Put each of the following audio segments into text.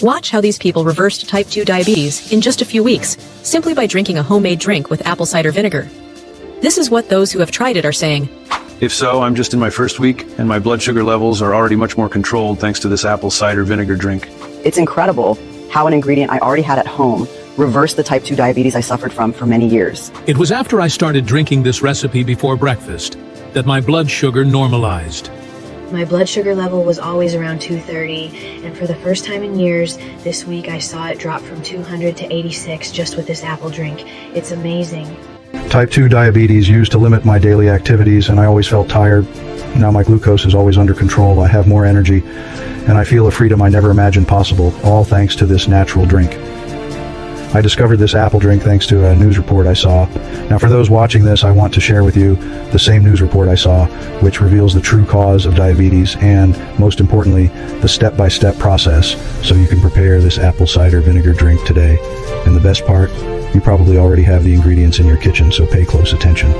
Watch how these people reversed type 2 diabetes in just a few weeks, simply by drinking a homemade drink with apple cider vinegar. This is what those who have tried it are saying. If so, I'm just in my first week, and my blood sugar levels are already much more controlled thanks to this apple cider vinegar drink. It's incredible how an ingredient I already had at home reversed the type 2 diabetes I suffered from for many years. It was after I started drinking this recipe before breakfast that my blood sugar normalized. My blood sugar level was always around 230, and for the first time in years, this week I saw it drop from 200 to 86 just with this apple drink. It's amazing. Type 2 diabetes used to limit my daily activities, and I always felt tired. Now my glucose is always under control, I have more energy, and I feel a freedom I never imagined possible, all thanks to this natural drink. I discovered this apple drink thanks to a news report I saw. Now for those watching this, I want to share with you the same news report I saw, which reveals the true cause of diabetes and, most importantly, the step-by-step process so you can prepare this apple cider vinegar drink today. And the best part, you probably already have the ingredients in your kitchen, so pay close attention.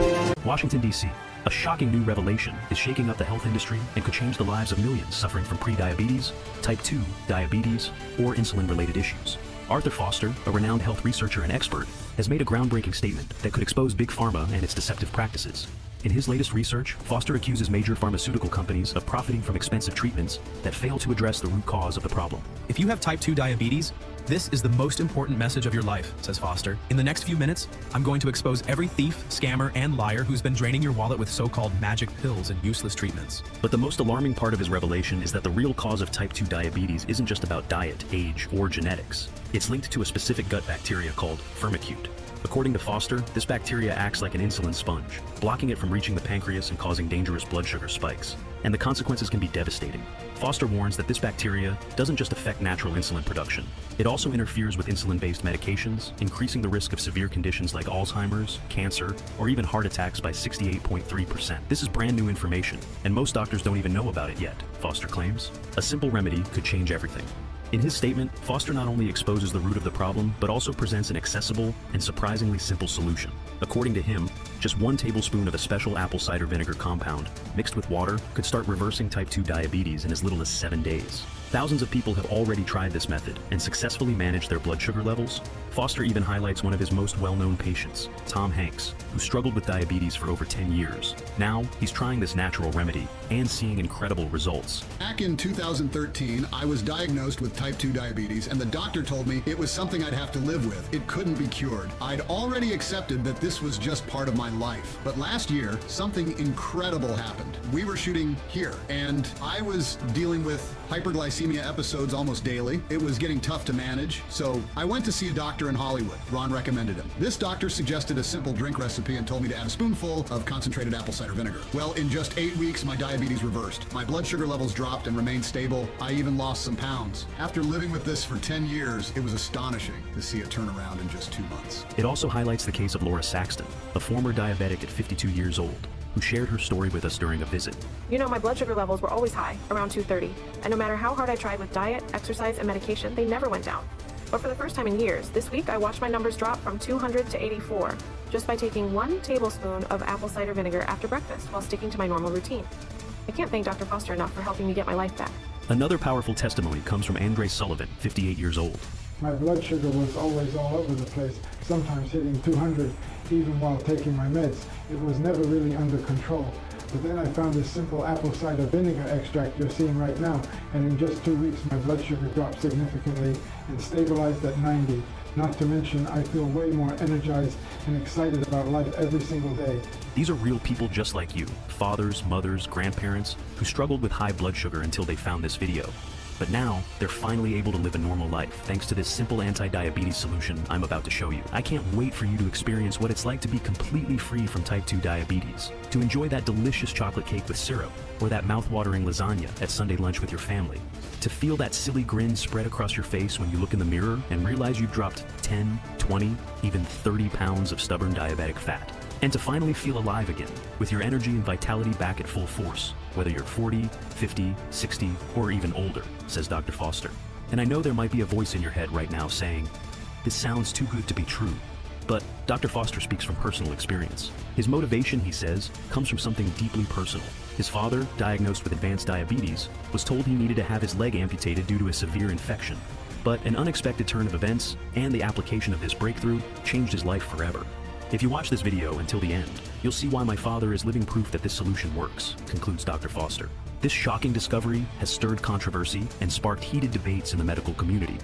Washington, D.C. A shocking new revelation is shaking up the health industry and could change the lives of millions suffering from pre-diabetes, type 2 diabetes, or insulin-related issues. Arthur Foster, a renowned health researcher and expert, has made a groundbreaking statement that could expose Big Pharma and its deceptive practices. In his latest research, Foster accuses major pharmaceutical companies of profiting from expensive treatments that fail to address the root cause of the problem. If you have type 2 diabetes, this is the most important message of your life, says Foster. In the next few minutes, I'm going to expose every thief, scammer, and liar who's been draining your wallet with so-called magic pills and useless treatments. But the most alarming part of his revelation is that the real cause of type 2 diabetes isn't just about diet, age, or genetics. It's linked to a specific gut bacteria called firmicute. According to Foster, this bacteria acts like an insulin sponge, blocking it from reaching the pancreas and causing dangerous blood sugar spikes. And the consequences can be devastating. Foster warns that this bacteria doesn't just affect natural insulin production. It also interferes with insulin-based medications, increasing the risk of severe conditions like Alzheimer's, cancer, or even heart attacks by 68.3%. This is brand new information, and most doctors don't even know about it yet, Foster claims. A simple remedy could change everything. In his statement, Foster not only exposes the root of the problem, but also presents an accessible and surprisingly simple solution. According to him, just 1 tablespoon of a special apple cider vinegar compound mixed with water could start reversing type 2 diabetes in as little as 7 days. Thousands of people have already tried this method and successfully managed their blood sugar levels. Foster even highlights one of his most well-known patients, Tom Hanks, who struggled with diabetes for over 10 years. Now, he's trying this natural remedy and seeing incredible results. Back in 2013, I was diagnosed with type 2 diabetes, and the doctor told me it was something I'd have to live with. It couldn't be cured. I'd already accepted that this was just part of my life. But last year, something incredible happened. We were shooting here, and I was dealing with hyperglycemia episodes almost daily. It was getting tough to manage, so I went to see a doctor in Hollywood. Ron recommended him. This doctor suggested a simple drink recipe and told me to add a spoonful of concentrated apple cider vinegar. Well, in just 8 weeks, my diabetes reversed. My blood sugar levels dropped and remained stable. I even lost some pounds. After living with this for 10 years, it was astonishing to see it turn around in just 2 months. It also highlights the case of Laura Saxton, a former diabetic at 52 years old, who shared her story with us during a visit. You know, my blood sugar levels were always high, around 230, and no matter how hard I tried with diet, exercise, and medication, they never went down. But for the first time in years, this week I watched my numbers drop from 200 to 84, just by taking 1 tablespoon of apple cider vinegar after breakfast while sticking to my normal routine. I can't thank Dr. Foster enough for helping me get my life back. Another powerful testimony comes from Andre Sullivan, 58 years old. My blood sugar was always all over the place, sometimes hitting 200 even while taking my meds. It was never really under control. But then I found this simple apple cider vinegar extract you're seeing right now, and in just 2 weeks my blood sugar dropped significantly and stabilized at 90. Not to mention, I feel way more energized and excited about life every single day. These are real people just like you, fathers, mothers, grandparents, who struggled with high blood sugar until they found this video. But now, they're finally able to live a normal life thanks to this simple anti-diabetes solution I'm about to show you. I can't wait for you to experience what it's like to be completely free from type 2 diabetes, to enjoy that delicious chocolate cake with syrup, or that mouth-watering lasagna at Sunday lunch with your family, to feel that silly grin spread across your face when you look in the mirror and realize you've dropped 10, 20, even 30 pounds of stubborn diabetic fat. And to finally feel alive again, with your energy and vitality back at full force, whether you're 40, 50, 60, or even older, says Dr. Foster. And I know there might be a voice in your head right now saying, this sounds too good to be true. But Dr. Foster speaks from personal experience. His motivation, he says, comes from something deeply personal. His father, diagnosed with advanced diabetes, was told he needed to have his leg amputated due to a severe infection. But an unexpected turn of events and the application of this breakthrough changed his life forever. If you watch this video until the end, you'll see why my father is living proof that this solution works, concludes Dr. Foster. This shocking discovery has stirred controversy and sparked heated debates in the medical community.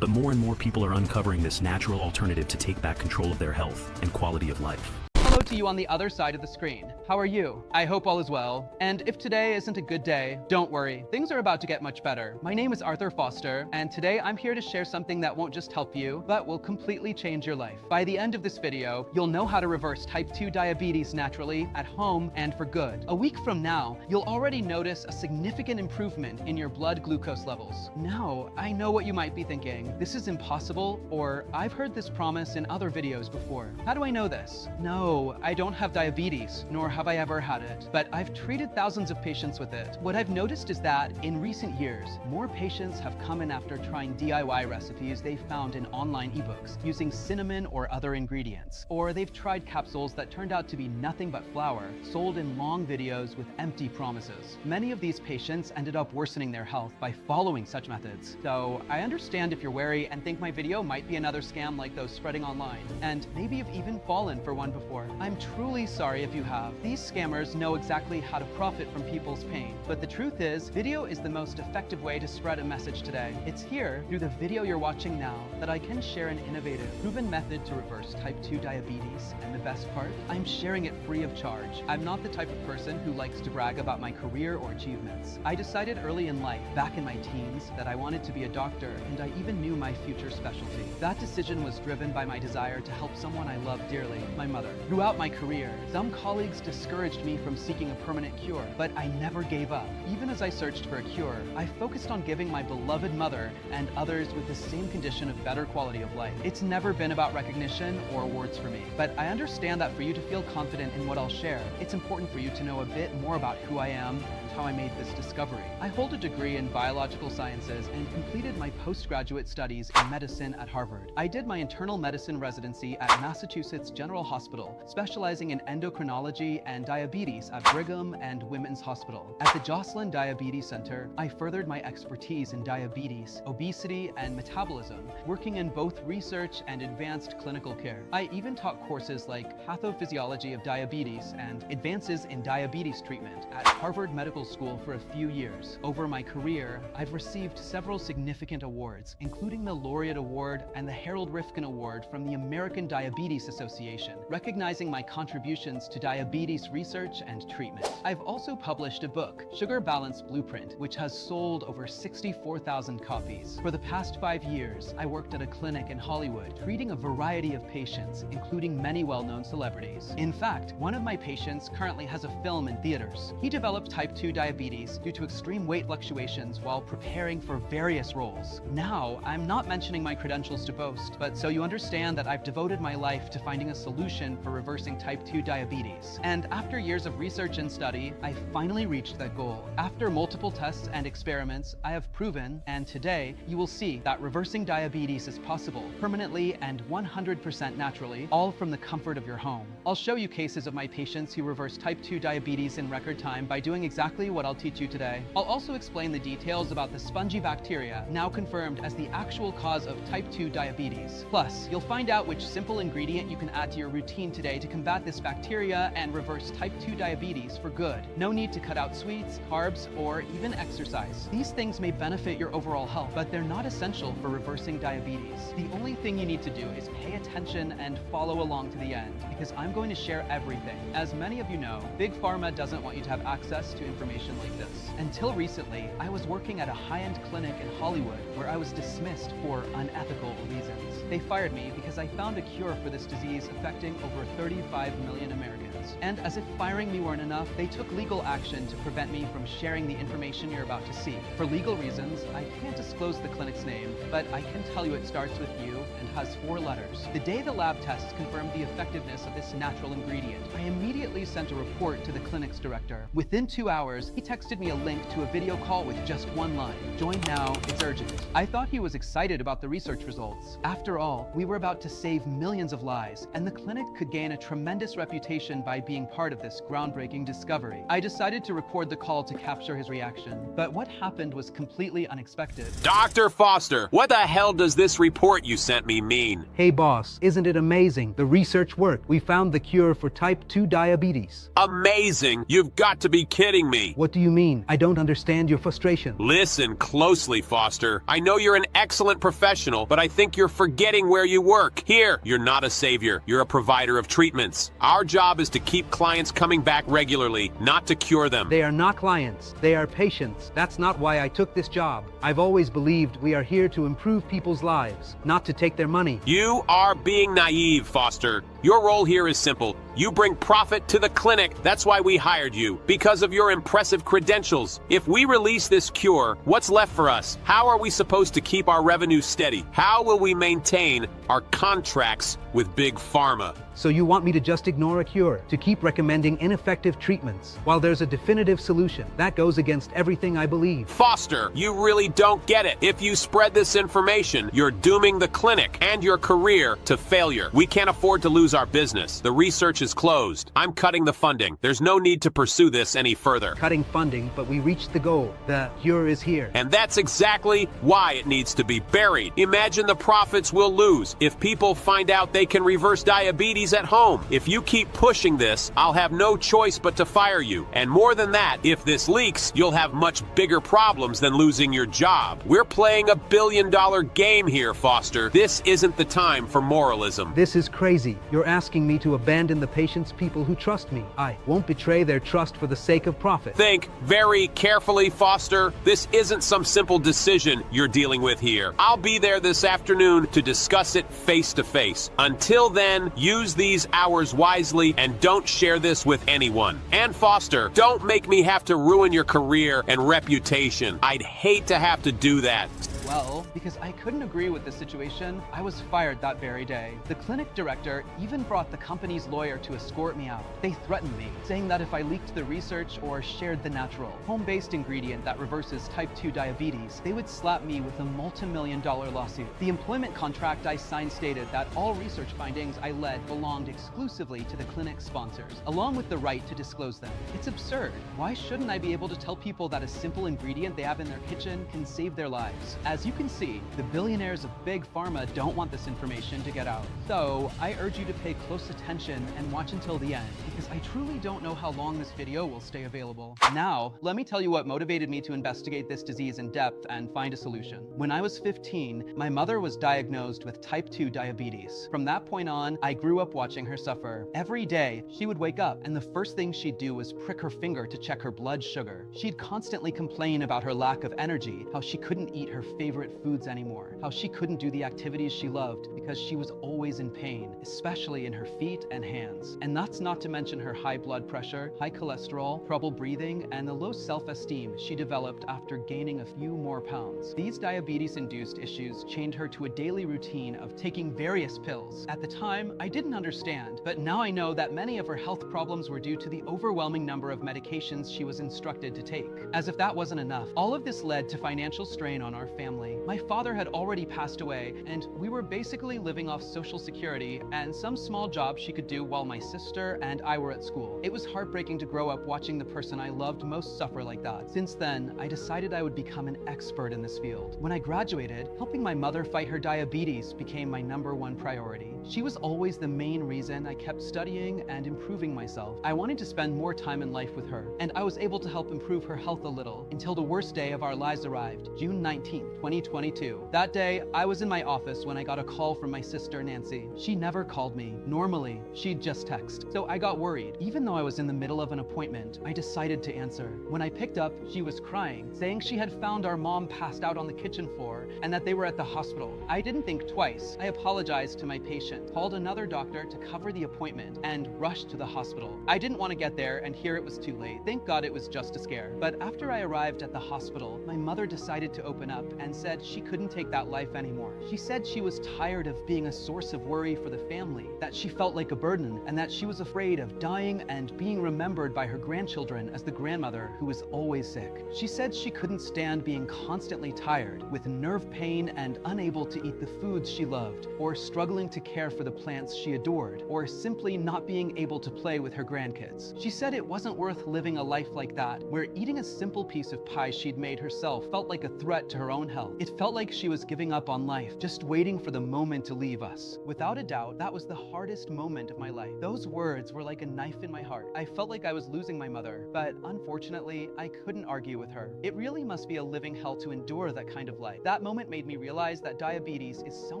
But more and more people are uncovering this natural alternative to take back control of their health and quality of life. Hello to you on the other side of the screen. How are you? I hope all is well. And if today isn't a good day, don't worry. Things are about to get much better. My name is Arthur Foster, and today I'm here to share something that won't just help you, but will completely change your life. By the end of this video, you'll know how to reverse type 2 diabetes naturally, at home, and for good. A week from now, you'll already notice a significant improvement in your blood glucose levels. Now, I know what you might be thinking. This is impossible, or I've heard this promise in other videos before. How do I know this? No, I don't have diabetes, nor have I ever had it, but I've treated thousands of patients with it. What I've noticed is that in recent years, more patients have come in after trying DIY recipes they found in online ebooks using cinnamon or other ingredients, or they've tried capsules that turned out to be nothing but flour, sold in long videos with empty promises. Many of these patients ended up worsening their health by following such methods. So I understand if you're wary and think my video might be another scam like those spreading online, and maybe you've even fallen for one before. I'm truly sorry if you have. These scammers know exactly how to profit from people's pain. But the truth is, video is the most effective way to spread a message today. It's here, through the video you're watching now, that I can share an innovative, proven method to reverse type 2 diabetes. And the best part? I'm sharing it free of charge. I'm not the type of person who likes to brag about my career or achievements. I decided early in life, back in my teens, that I wanted to be a doctor, and I even knew my future specialty. That decision was driven by my desire to help someone I love dearly, my mother. Throughout my career, some colleagues discouraged me from seeking a permanent cure, but I never gave up. Even as I searched for a cure, I focused on giving my beloved mother and others with the same condition a better quality of life. It's never been about recognition or awards for me, but I understand that for you to feel confident in what I'll share, it's important for you to know a bit more about who I am and how I made this discovery. I hold a degree in biological sciences and completed my postgraduate studies in medicine at Harvard. I did my internal medicine residency at Massachusetts General Hospital, specializing in endocrinology and diabetes at Brigham and Women's Hospital. At the Joslin Diabetes Center, I furthered my expertise in diabetes, obesity, and metabolism, working in both research and advanced clinical care. I even taught courses like Pathophysiology of Diabetes and Advances in Diabetes Treatment at Harvard Medical School for a few years. Over my career, I've received several significant awards, including the Laureate Award and the Harold Rifkin Award from the American Diabetes Association, recognizing my contributions to diabetes research and treatment. I've also published a book, Sugar Balance Blueprint, which has sold over 64,000 copies. For the past 5 years, I worked at a clinic in Hollywood, treating a variety of patients, including many well-known celebrities. In fact, one of my patients currently has a film in theaters. He developed type 2 diabetes due to extreme weight fluctuations while preparing for various roles. Now, I'm not mentioning my credentials to boast, but so you understand that I've devoted my life to finding a solution for reversing type 2 diabetes. And after years of research and study, I finally reached that goal. After multiple tests and experiments, I have proven, and today, you will see that reversing diabetes is possible, permanently and 100% naturally, all from the comfort of your home. I'll show you cases of my patients who reversed type 2 diabetes in record time by doing exactly what I'll teach you today. I'll also explain the details about the spongy bacteria, now confirmed as the actual cause of type 2 diabetes. Plus, you'll find out which simple ingredient you can add to your routine today to combat this bacteria and reverse type 2 diabetes for good. No need to cut out sweets, carbs, or even exercise. These things may benefit your overall health, but they're not essential for reversing diabetes. The only thing you need to do is pay attention and follow along to the end, because I'm going to share everything. As many of you know, Big Pharma doesn't want you to have access to information like this. Until recently, I was working at a high-end clinic in Hollywood where I was dismissed for unethical reasons. They fired me because I found a cure for this disease affecting over 35 million Americans. And as if firing me weren't enough, they took legal action to prevent me from sharing the information you're about to see. For legal reasons, I can't disclose the clinic's name, but I can tell you it starts with U and has 4 letters. The day the lab tests confirmed the effectiveness of this natural ingredient, I immediately sent a report to the clinic's director. Within 2 hours, hours, he texted me a link to a video call with just one line. Join now, it's urgent. I thought he was excited about the research results. After all, we were about to save millions of lives, and the clinic could gain a tremendous reputation by being part of this groundbreaking discovery. I decided to record the call to capture his reaction, but what happened was completely unexpected. Dr. Foster, what the hell does this report you sent me mean? Hey boss, isn't it amazing? The research worked. We found the cure for type 2 diabetes. Amazing! You've got to be kidding me. What do you mean? I don't understand your frustration. Listen closely, Foster. I know you're an excellent professional, but I think you're forgetting where you work. Here, you're not a savior. You're a provider of treatments. Our job is to keep clients coming back regularly, not to cure them. They are not clients. They are patients. That's not why I took this job. I've always believed we are here to improve people's lives, not to take their money. You are being naive, Foster. Your role here is simple. You bring profit to the clinic. That's why we hired you, because of your impressive credentials. If we release this cure, what's left for us? How are we supposed to keep our revenue steady? How will we maintain our contracts with Big Pharma? So you want me to just ignore a cure, to keep recommending ineffective treatments, while there's a definitive solution? That goes against everything I believe. Foster, you really don't get it. If you spread this information, you're dooming the clinic and your career to failure. We can't afford to lose our business. The research is closed. I'm cutting the funding. There's no need to pursue this any further. Cutting funding, but we reached the goal. The cure is here. And that's exactly why it needs to be buried. Imagine the profits we'll lose if people find out they can reverse diabetes at home. If you keep pushing this, I'll have no choice but to fire you. And more than that, if this leaks, you'll have much bigger problems than losing your job. We're playing $1 billion game here, Foster. This isn't the time for moralism. This is crazy. You're asking me to abandon the patients, people who trust me. I won't betray their trust for the sake of profit. Think very carefully, Foster. This isn't some simple decision you're dealing with here. I'll be there this afternoon to discuss it face to face. Until then, use these hours wisely and don't share this with anyone. And Foster, don't make me have to ruin your career and reputation. I'd hate to have to do that. Well, because I couldn't agree with this situation, I was fired that very day. The clinic director even brought the company's lawyer to escort me out. They threatened me, saying that if I leaked the research or shared the natural, home-based ingredient that reverses type 2 diabetes, they would slap me with a multi-million-dollar lawsuit. The employment contract I signed stated that all research findings I led belonged exclusively to the clinic's sponsors, along with the right to disclose them. It's absurd. Why shouldn't I be able to tell people that a simple ingredient they have in their kitchen can save their lives? As you can see, the billionaires of Big Pharma don't want this information to get out. So, I urge you to pay close attention and watch until the end, because I truly don't know how long this video will stay available. Now, let me tell you what motivated me to investigate this disease in depth and find a solution. When I was 15, my mother was diagnosed with type 2 diabetes. From that point on, I grew up watching her suffer. Every day, she would wake up, and the first thing she'd do was prick her finger to check her blood sugar. She'd constantly complain about her lack of energy, how she couldn't eat her favorite foods anymore, how she couldn't do the activities she loved because she was always in pain, especially in her feet and hands. And that's not to mention her high blood pressure, high cholesterol, trouble breathing, and the low self-esteem she developed after gaining a few more pounds. These diabetes-induced issues chained her to a daily routine of taking various pills. At the time, I didn't understand, but now I know that many of her health problems were due to the overwhelming number of medications she was instructed to take. As if that wasn't enough, all of this led to financial strain on our family. My father had already passed away, and we were basically living off Social Security and some small job she could do while my sister and I were at school. It was heartbreaking to grow up watching the person I loved most suffer like that. Since then, I decided I would become an expert in this field. When I graduated, helping my mother fight her diabetes became my #1 priority. She was always the main reason I kept studying and improving myself. I wanted to spend more time in life with her, and I was able to help improve her health a little until the worst day of our lives arrived, June 19th, 2022. That day, I was in my office when I got a call from my sister Nancy. She never called me. Normally, she'd just text. So I got worried. Even though I was in the middle of an appointment, I decided to answer. When I picked up, she was crying, saying she had found our mom passed out on the kitchen floor and that they were at the hospital. I didn't think twice. I apologized to my patient, called another doctor to cover the appointment, and rushed to the hospital. I didn't want to get there and hear it was too late. Thank God it was just a scare. But after I arrived at the hospital, my mother decided to open up and said she couldn't take that life anymore. She said she was tired of being a source of worry for the family, that she felt like a burden, and that she was afraid of dying and being remembered by her grandchildren as the grandmother who was always sick. She said she couldn't stand being constantly tired, with nerve pain and unable to eat the foods she loved, or struggling to care for the plants she adored, or simply not being able to play with her grandkids. She said it wasn't worth living a life like that, where eating a simple piece of pie she'd made herself felt like a threat to her own health. It felt like she was giving up on life, just waiting for the moment to leave us. Without a doubt, that was the hardest moment of my life. Those words were like a knife in my heart. I felt like I was losing my mother, but unfortunately, I couldn't argue with her. It really must be a living hell to endure that kind of life. That moment made me realize that diabetes is so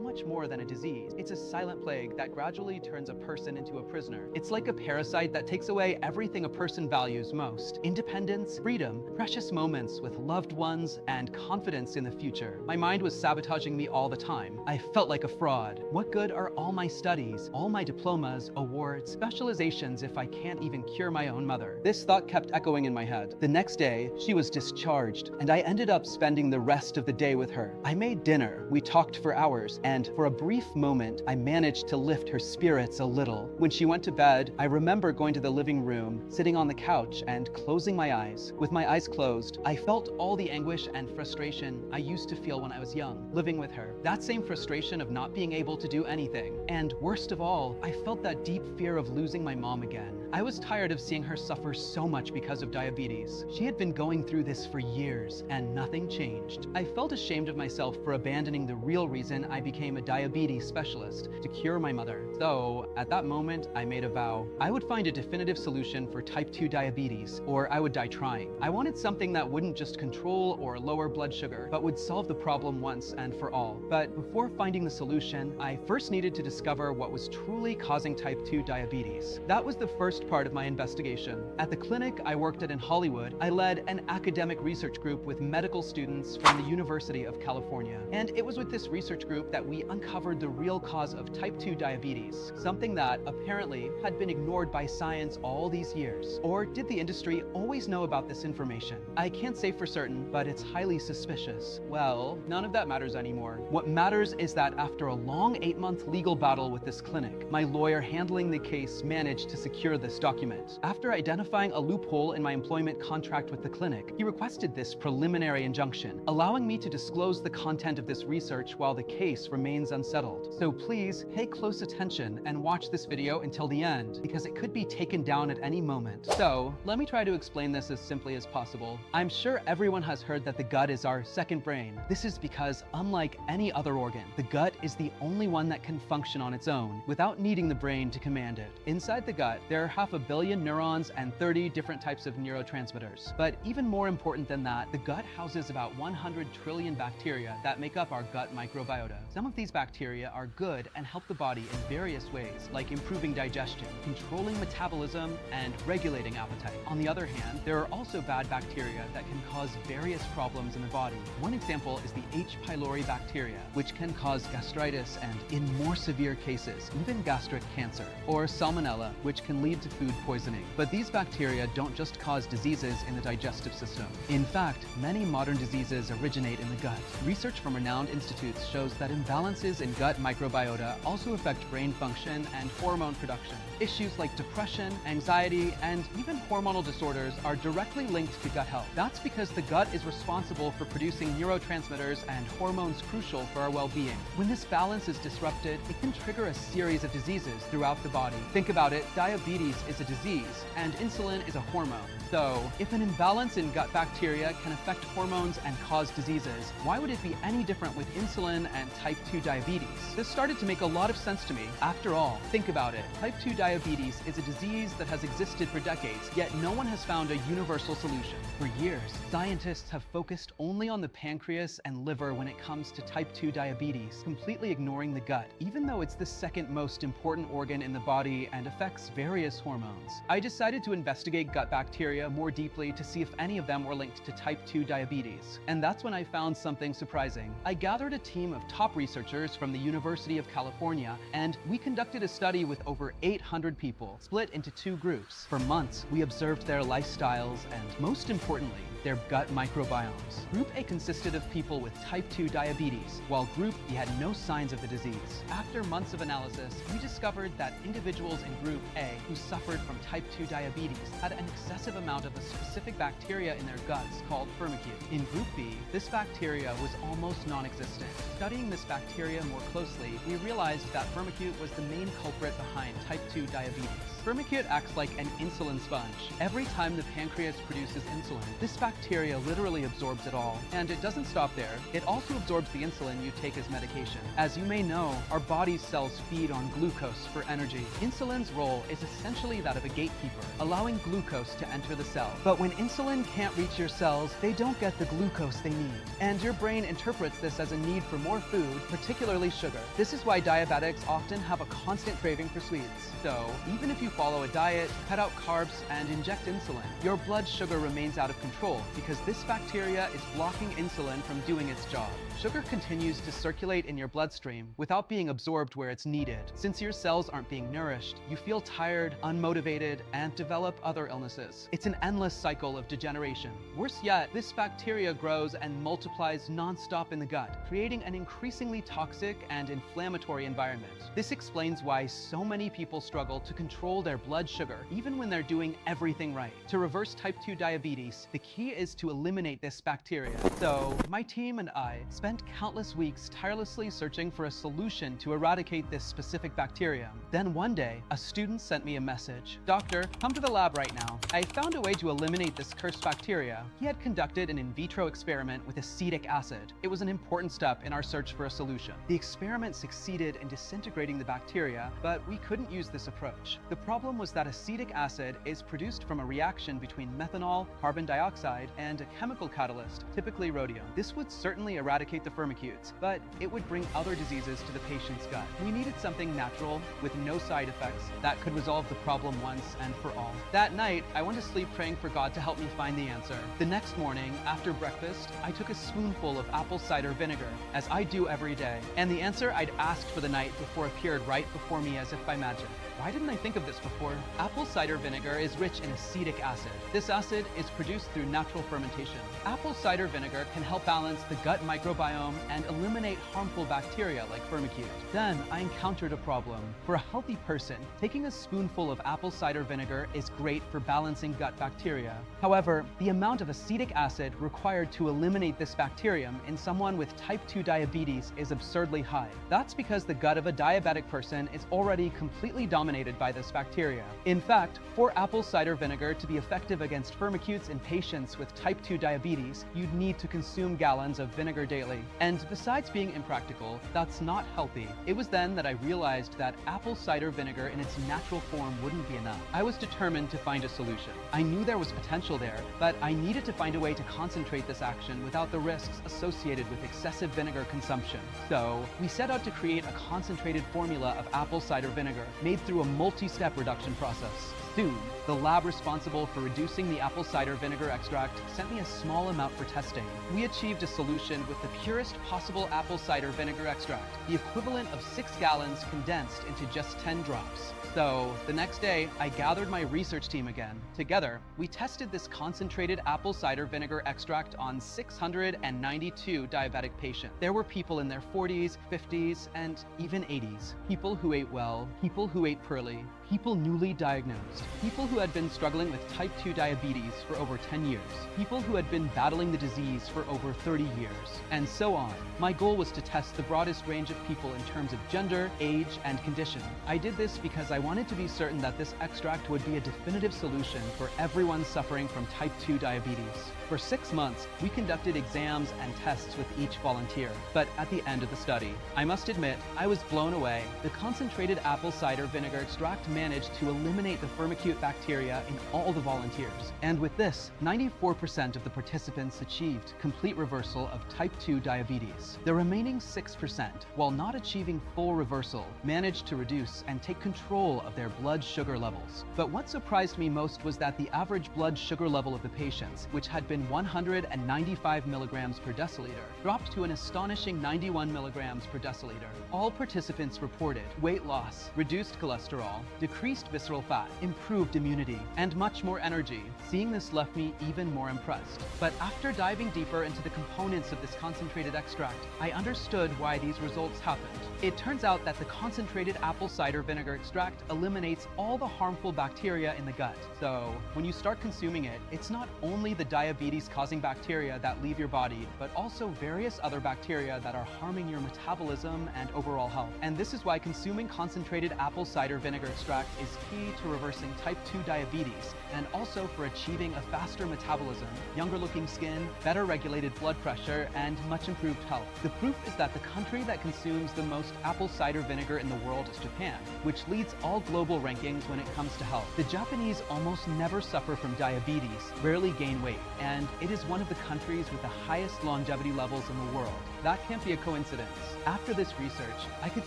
much more than a disease. It's a silent plague that gradually turns a person into a prisoner. It's like a parasite that takes away everything a person values most: independence, freedom, precious moments with loved ones, and confidence in the future. My mind was sabotaging me all the time. I felt like a fraud. What good are all my studies, all my diplomas, awards, specializations if I can't even cure my own mother? This thought kept echoing in my head. The next day, she was discharged, and I ended up spending the rest of the day with her. I made dinner, we talked for hours, and for a brief moment, I managed to lift her spirits a little. When she went to bed, I remember going to the living room, sitting on the couch, and closing my eyes. With my eyes closed, I felt all the anguish and frustration I used to feel when I was young, living with her. That same frustration of not being able to do anything. And worst of all, I felt that deep fear of losing my mom again. I was tired of seeing her suffer so much because of diabetes. She had been going through this for years, and nothing changed. I felt ashamed of myself for abandoning the real reason I became a diabetes specialist, to cure my mother. So, at that moment, I made a vow. I would find a definitive solution for type 2 diabetes, or I would die trying. I wanted something that wouldn't just control or lower blood sugar, but would solve the problem once and for all. But before finding the solution, I first needed to discover what was truly causing type 2 diabetes. That was the first part of my investigation. At the clinic I worked at in Hollywood, I led an academic research group with medical students from the University of California. And it was with this research group that we uncovered the real cause of type 2 diabetes, something that apparently had been ignored by science all these years. Or did the industry always know about this information? I can't say for certain, but it's highly suspicious. Well, none of that matters anymore. What matters is that after a long 8-month legal battle with this clinic, my lawyer handling the case managed to secure this document. After identifying a loophole in my employment contract with the clinic, he requested this preliminary injunction, allowing me to disclose the content of this research while the case remains unsettled. So please pay close attention and watch this video until the end, because it could be taken down at any moment. So let me try to explain this as simply as possible. I'm sure everyone has heard that the gut is our second brain. This is because, unlike any other organ, the gut is the only one that can function on its own without needing the brain to command it. Inside the gut, there are 500 million neurons and 30 different types of neurotransmitters. But even more important than that, the gut houses about 100 trillion bacteria that make up our gut microbiota. Some of these bacteria are good and help the body in various ways, like improving digestion, controlling metabolism, and regulating appetite. On the other hand, there are also bad bacteria that can cause various problems in the body. One example is the H. pylori bacteria, which can cause gastritis and, in more severe cases, even gastric cancer, or salmonella, which can lead to food poisoning. But these bacteria don't just cause diseases in the digestive system. In fact, many modern diseases originate in the gut. Research from renowned institutes shows that imbalances in gut microbiota also affect brain function and hormone production. Issues like depression, anxiety, and even hormonal disorders are directly linked to gut health. That's because the gut is responsible for producing neurotransmitters and hormones crucial for our well-being. When this balance is disrupted, it can trigger a series of diseases throughout the body. Think about it, diabetes is a disease, and insulin is a hormone. So, if an imbalance in gut bacteria can affect hormones and cause diseases, why would it be any different with insulin and type 2 diabetes? This started to make a lot of sense to me. After all, think about it. Type 2 diabetes is a disease that has existed for decades, yet no one has found a universal solution. For years, scientists have focused only on the pancreas and liver when it comes to type 2 diabetes, completely ignoring the gut, even though it's the second most important organ in the body and affects various hormones. I decided to investigate gut bacteria more deeply to see if any of them were linked to type 2 diabetes. And that's when I found something surprising. I gathered a team of top researchers from the University of California, and we conducted a study with over 800 people, split into 2 groups. For months, we observed their lifestyles and, most importantly, their gut microbiomes. Group A consisted of people with type 2 diabetes, while Group B had no signs of the disease. After months of analysis, we discovered that individuals in Group A who suffered from type 2 diabetes had an excessive amount of a specific bacteria in their guts called firmicute. In Group B, this bacteria was almost non-existent. Studying this bacteria more closely, we realized that firmicute was the main culprit behind type 2 diabetes. Firmicute acts like an insulin sponge. Every time the pancreas produces insulin, this bacteria literally absorbs it all. And it doesn't stop there. It also absorbs the insulin you take as medication. As you may know, our body's cells feed on glucose for energy. Insulin's role is essentially that of a gatekeeper, allowing glucose to enter the cell. But when insulin can't reach your cells, they don't get the glucose they need. And your brain interprets this as a need for more food, particularly sugar. This is why diabetics often have a constant craving for sweets. So, even if you follow a diet, cut out carbs, and inject insulin, your blood sugar remains out of control because this bacteria is blocking insulin from doing its job. Sugar continues to circulate in your bloodstream without being absorbed where it's needed. Since your cells aren't being nourished, you feel tired, unmotivated, and develop other illnesses. It's an endless cycle of degeneration. Worse yet, this bacteria grows and multiplies non-stop in the gut, creating an increasingly toxic and inflammatory environment. This explains why so many people struggle to control their blood sugar, even when they're doing everything right. To reverse type 2 diabetes, the key is to eliminate this bacteria. So, my team and I spent countless weeks tirelessly searching for a solution to eradicate this specific bacteria. Then one day, a student sent me a message. "Doctor, come to the lab right now. I found a way to eliminate this cursed bacteria." He had conducted an in vitro experiment with acetic acid. It was an important step in our search for a solution. The experiment succeeded in disintegrating the bacteria, but we couldn't use this approach. The problem was that acetic acid is produced from a reaction between methanol, carbon dioxide, and a chemical catalyst, typically rhodium. This would certainly eradicate the firmicutes, but it would bring other diseases to the patient's gut. We needed something natural with no side effects that could resolve the problem once and for all. That night, I went to sleep praying for God to help me find the answer. The next morning, after breakfast, I took a spoonful of apple cider vinegar, as I do every day, and the answer I'd asked for the night before appeared right before me as if by magic. Why didn't I think of this before? Apple cider vinegar is rich in acetic acid. This acid is produced through natural fermentation. Apple cider vinegar can help balance the gut microbiome and eliminate harmful bacteria like firmicute. Then I encountered a problem. For a healthy person, taking a spoonful of apple cider vinegar is great for balancing gut bacteria. However, the amount of acetic acid required to eliminate this bacterium in someone with type 2 diabetes is absurdly high. That's because the gut of a diabetic person is already completely dominated by this bacteria. In fact, for apple cider vinegar to be effective against firmicutes in patients with type 2 diabetes, you'd need to consume gallons of vinegar daily. And besides being impractical, that's not healthy. It was then that I realized that apple cider vinegar in its natural form wouldn't be enough. I was determined to find a solution. I knew there was potential there, but I needed to find a way to concentrate this action without the risks associated with excessive vinegar consumption. So, we set out to create a concentrated formula of apple cider vinegar made through a multi-step reduction process. Soon, the lab responsible for reducing the apple cider vinegar extract sent me a small amount for testing. We achieved a solution with the purest possible apple cider vinegar extract, the equivalent of 6 gallons condensed into just 10 drops. So, the next day, I gathered my research team again. Together, we tested this concentrated apple cider vinegar extract on 692 diabetic patients. There were people in their 40s, 50s, and even 80s. People who ate well, people who ate poorly, people newly diagnosed, people who had been struggling with type 2 diabetes for over 10 years, people who had been battling the disease for over 30 years, and so on. My goal was to test the broadest range of people in terms of gender, age, and condition. I did this because I wanted to be certain that this extract would be a definitive solution for everyone suffering from type 2 diabetes. For 6 months, we conducted exams and tests with each volunteer. But at the end of the study, I must admit, I was blown away. The concentrated apple cider vinegar extract managed to eliminate the firmicute bacteria in all the volunteers. And with this, 94% of the participants achieved complete reversal of type 2 diabetes. The remaining 6%, while not achieving full reversal, managed to reduce and take control of their blood sugar levels. But what surprised me most was that the average blood sugar level of the patients, which had been 195 milligrams per deciliter, dropped to an astonishing 91 milligrams per deciliter. All participants reported weight loss, reduced cholesterol, decreased visceral fat, improved immunity, and much more energy. Seeing this left me even more impressed. But after diving deeper into the components of this concentrated extract, I understood why these results happened. It turns out that the concentrated apple cider vinegar extract eliminates all the harmful bacteria in the gut. So when you start consuming it, it's not only the diabetes-causing bacteria that leave your body, but also various other bacteria that are harming your metabolism and overall health. And this is why consuming concentrated apple cider vinegar extract is key to reversing type 2 diabetes and also for achieving a faster metabolism, younger looking skin, better regulated blood pressure, and much improved health. The proof is that the country that consumes the most apple cider vinegar in the world is Japan, which leads all global rankings when it comes to health. The Japanese almost never suffer from diabetes, rarely gain weight, and it is one of the countries with the highest longevity levels in the world. That can't be a coincidence. After this research, I could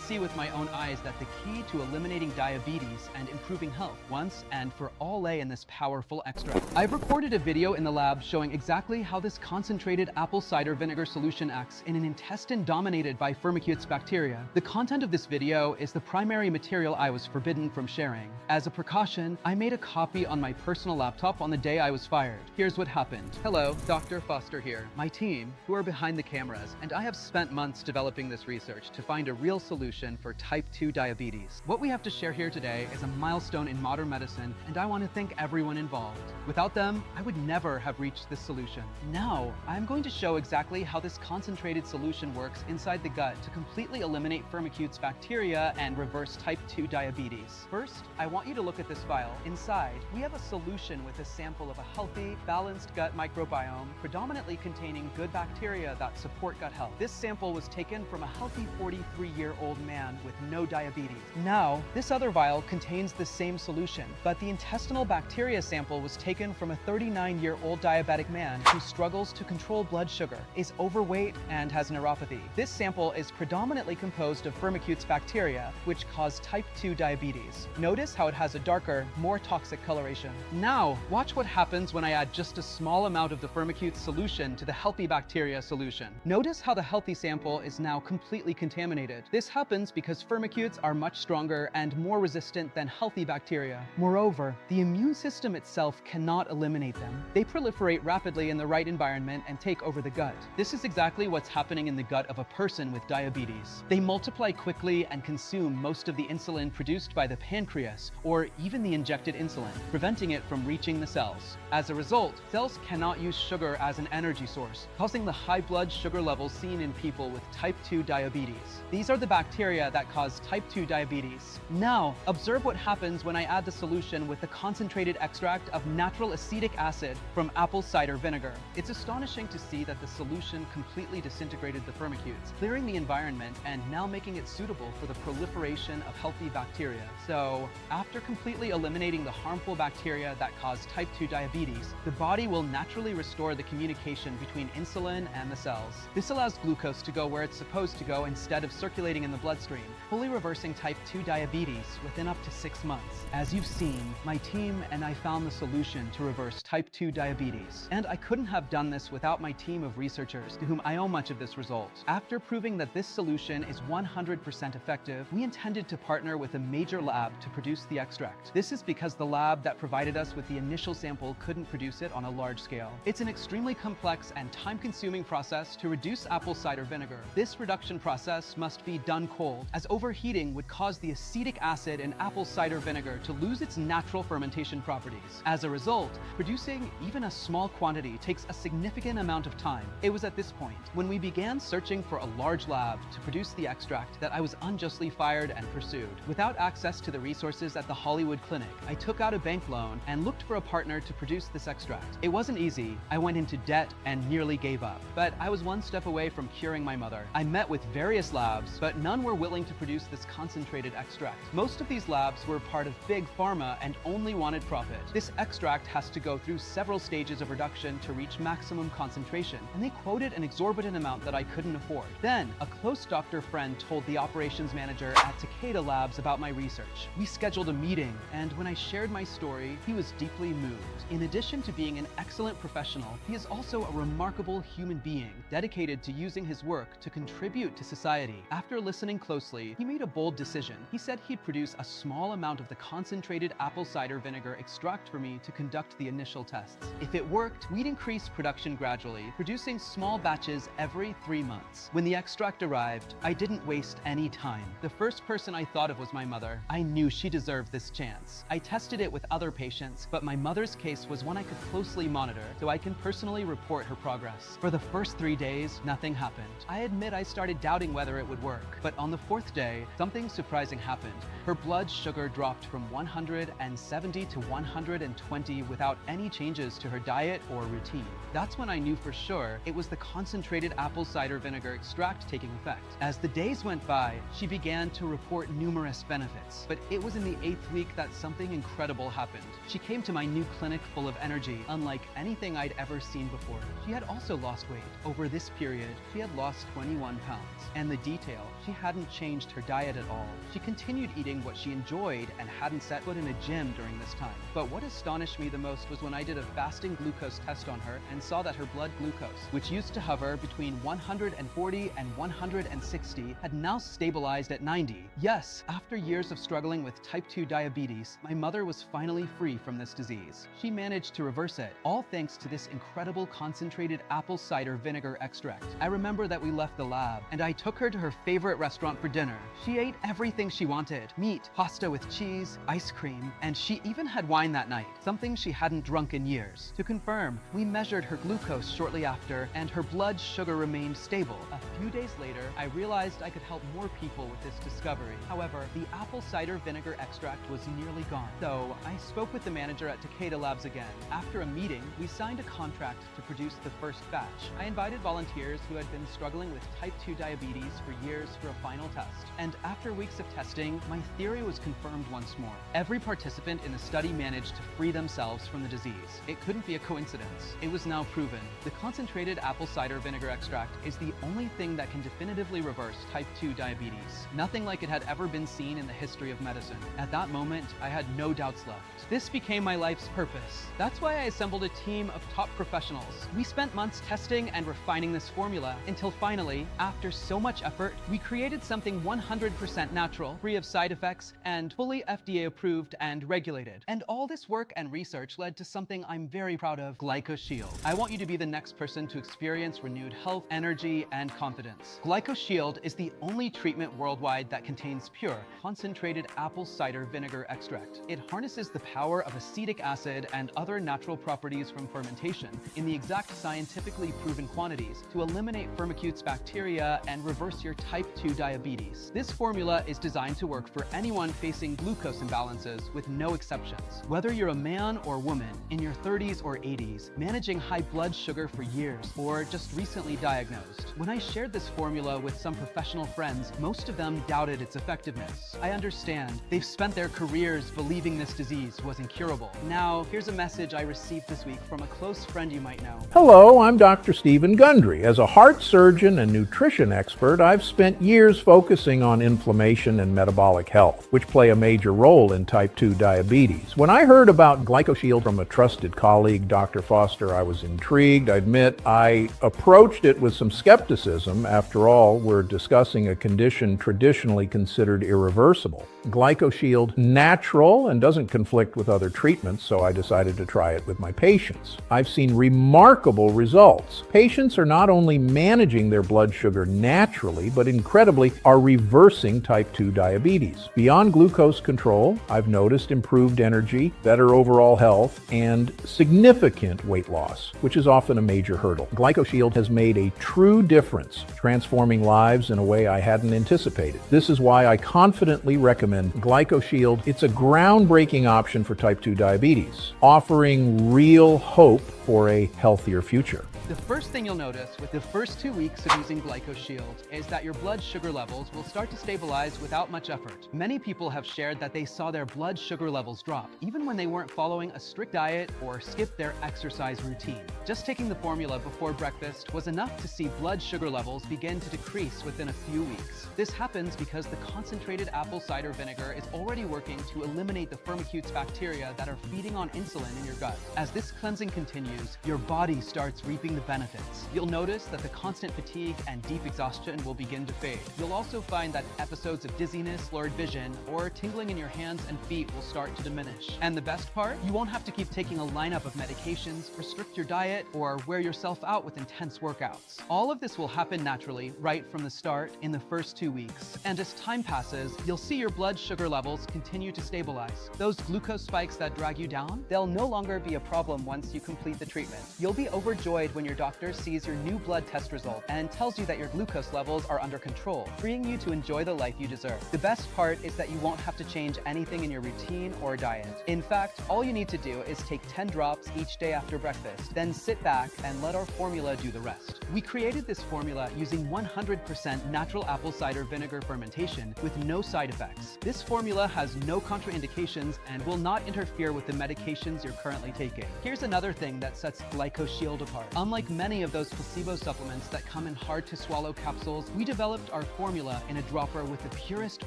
see with my own eyes that the key to eliminating diabetes and improving health once and for all lay in this powerful extract. I've recorded a video in the lab showing exactly how this concentrated apple cider vinegar solution acts in an intestine dominated by Firmicutes bacteria. The content of this video is the primary material I was forbidden from sharing. As a precaution, I made a copy on my personal laptop on the day I was fired. Here's what happened. Hello, Dr. Foster here. My team, who are behind the cameras, and I have spent months developing this research to find a real solution for type 2 diabetes. What we have to share here today is a milestone in modern medicine, and I want to thank everyone involved. Without them, I would never have reached this solution. Now, I'm going to show exactly how this concentrated solution works inside the gut to completely eliminate Firmicutes bacteria and reverse type 2 diabetes. First, I want you to look at this vial. Inside, we have a solution with a sample of a healthy, balanced gut microbiome, predominantly containing good bacteria that support gut health. This sample was taken from a healthy 43-year-old man with no diabetes. Now, this other vial contains the same solution, but the intestinal bacteria sample was taken from a 39-year-old diabetic man who struggles to control blood sugar, is overweight, and has neuropathy. This sample is predominantly composed of Firmicutes bacteria, which cause type 2 diabetes. Notice how it has a darker, more toxic coloration. Now, watch what happens when I add just a small amount of the Firmicutes solution to the healthy bacteria solution. Notice how the healthy sample is now completely contaminated. This happens because Firmicutes are much stronger and more resistant than healthy bacteria. Moreover, the immune system itself cannot eliminate them. They proliferate rapidly in the right environment and take over the gut. This is exactly what's happening in the gut of a person with diabetes. They multiply quickly and consume most of the insulin produced by the pancreas, or even the injected insulin, preventing it from reaching the cells. As a result, cells cannot use sugar as an energy source, causing the high blood sugar levels seen in people with type 2 diabetes. These are the bacteria that cause type 2 diabetes. Now, observe what happens when I add the solution with the concentrated extract of natural acetic acid from apple cider vinegar. It's astonishing to see that the solution completely disintegrated the Firmicutes, clearing the environment and now making it suitable for the proliferation of healthy bacteria. So, after completely eliminating the harmful bacteria that cause type 2 diabetes, the body will naturally restore the communication between insulin and the cells. This allows glucose to go where it's supposed to go instead of circulating in the bloodstream, fully reversing type 2 diabetes within up to 6 months. As you've seen, my team and I found the solution to reverse type 2 diabetes. And I couldn't have done this without my team of researchers to whom I owe much of this result. After proving that this solution is 100% effective, we intended to partner with a major lab to produce the extract. This is because the lab that provided us with the initial sample couldn't produce it on a large scale. It's an extremely complex and time-consuming process to reduce apple cider vinegar. This reduction process must be done cold, as overheating would cause the acetic acid in apple cider vinegar to lose its natural fermentation properties. As a result, producing even a small quantity takes a significant amount of time. It was at this point, when we began searching for a large lab to produce the extract, that I was unjustly fired and pursued. Without access to the resources at the Hollywood clinic, I took out a bank loan and looked for a partner to produce this extract. It wasn't easy. I went into debt and nearly gave up. But I was one step away from curing my mother. I met with various labs, but none were willing to produce this concentrated extract. Most of these labs were part of big pharma and only wanted profit. This extract has to go through several stages of reduction to reach maximum concentration, and they quoted an exorbitant amount that I couldn't afford. Then, a close doctor friend told the operations manager at Takeda Labs about my research. We scheduled a meeting, and when I shared my story, he was deeply moved. In addition to being an excellent professional, he is also a remarkable human being, dedicated to using his work to contribute to society. After listening closely, he made a bold decision. He said he'd produce a small small amount of the concentrated apple cider vinegar extract for me to conduct the initial tests. If it worked, we'd increase production gradually, producing small batches every 3 months. When the extract arrived, I didn't waste any time. The first person I thought of was my mother. I knew she deserved this chance. I tested it with other patients, but my mother's case was one I could closely monitor, so I can personally report her progress. For the first 3 days, nothing happened. I admit I started doubting whether it would work, but on the 4th day, something surprising happened. Her blood sugar dropped from 170 to 120 without any changes to her diet or routine. That's when I knew for sure it was the concentrated apple cider vinegar extract taking effect. As the days went by, she began to report numerous benefits, but it was in the 8th week that something incredible happened. She came to my new clinic full of energy, unlike anything I'd ever seen before. She had also lost weight. Over this period, she had lost 21 pounds. And the detail, she hadn't changed her diet at all. She continued eating what she enjoyed and hadn't set foot in a gym during this time. But what astonished me the most was when I did a fasting glucose test on her and saw that her blood glucose, which used to hover between 140 and 160, had now stabilized at 90. Yes, after years of struggling with type 2 diabetes, my mother was finally free from this disease. She managed to reverse it, all thanks to this incredible concentrated apple cider vinegar extract. I remember that we left the lab, and I took her to her favorite restaurant for dinner. She ate everything she wanted: meat, pasta with cheese, ice cream, and she even had wine that night, something she hadn't drunk in years. To confirm, we measured her glucose shortly after, and her blood sugar remained stable. A few days later, I realized I could help more people with this discovery. However, the apple cider vinegar extract was nearly gone. So I spoke with the manager at Takeda Labs again. After a meeting, we signed a contract to produce the first batch. I invited volunteers who had been struggling with type 2 diabetes for years for a final test. And after weeks of testing, my theory was confirmed once more. Every participant in the study managed to free themselves from the disease. It couldn't be a coincidence. It was now proven. The concentrated apple cider vinegar extract is the only thing that can definitively reverse type 2 diabetes. Nothing like it had ever been seen in the history of medicine. At that moment, I had no doubts left. This became my life's purpose. That's why I assembled a team of top professionals. We spent months testing and refining this formula until finally, after so much effort, we created something 100% natural, free of side effects, and fully FDA approved and regulated. And all this work and research led to something I'm very proud of: Glycoshiel. I want you to be the next person to experience renewed health, energy, and confidence. Glycoshield is the only treatment worldwide that contains pure, concentrated apple cider vinegar extract. It harnesses the power of acetic acid and other natural properties from fermentation in the exact scientifically proven quantities to eliminate Firmicutes bacteria and reverse your type 2 diabetes. This formula is designed to work for anyone facing glucose imbalances with no exceptions. Whether you're a man or woman, in your 30s or 80s, managing high blood sugar for years, or just recently diagnosed. When I shared this formula with some professional friends, most of them doubted its effectiveness. I understand. They've spent their careers believing this disease was incurable. Now, here's a message I received this week from a close friend you might know. Hello, I'm Dr. Stephen Gundry. As a heart surgeon and nutrition expert, I've spent years focusing on inflammation and metabolic health, which play a major role in type 2 diabetes. When I heard about Glycoshiel from a trusted colleague, Dr. Foster, I was intrigued. I admit I approached it with some skepticism. After all, we're discussing a condition traditionally considered irreversible. Glycoshield natural and doesn't conflict with other treatments, so I decided to try it with my patients. I've seen remarkable results. Patients are not only managing their blood sugar naturally, but incredibly are reversing type 2 diabetes. Beyond glucose control, I've noticed improved energy, better overall health, and significant weight loss, which is often a major hurdle. Glycoshield has made a true difference, transforming lives in a way I hadn't anticipated. This is why I confidently recommend Glycoshield. It's a groundbreaking option for type 2 diabetes, offering real hope for a healthier future. The first thing you'll notice with the first 2 weeks of using Glycoshield is that your blood sugar levels will start to stabilize without much effort. Many people have shared that they saw their blood sugar levels drop, even when they weren't following a strict diet or skipped their exercise routine. Just taking the formula before breakfast was enough to see blood sugar levels begin to decrease within a few weeks. This happens because the concentrated apple cider vinegar is already working to eliminate the Firmicutes bacteria that are feeding on insulin in your gut. As this cleansing continues, your body starts reaping the the benefits. You'll notice that the constant fatigue and deep exhaustion will begin to fade. You'll also find that episodes of dizziness, blurred vision, or tingling in your hands and feet will start to diminish. And the best part? You won't have to keep taking a lineup of medications, restrict your diet, or wear yourself out with intense workouts. All of this will happen naturally, right from the start, in the first 2 weeks. And as time passes, you'll see your blood sugar levels continue to stabilize. Those glucose spikes that drag you down, they'll no longer be a problem once you complete the treatment. You'll be overjoyed when your doctor sees your new blood test result and tells you that your glucose levels are under control, freeing you to enjoy the life you deserve. The best part is that you won't have to change anything in your routine or diet. In fact, all you need to do is take 10 drops each day after breakfast, then sit back and let our formula do the rest. We created this formula using 100% natural apple cider vinegar fermentation with no side effects. This formula has no contraindications and will not interfere with the medications you're currently taking. Here's another thing that sets Glycoshiel apart. Unlike many of those placebo supplements that come in hard-to-swallow capsules, we developed our formula in a dropper with the purest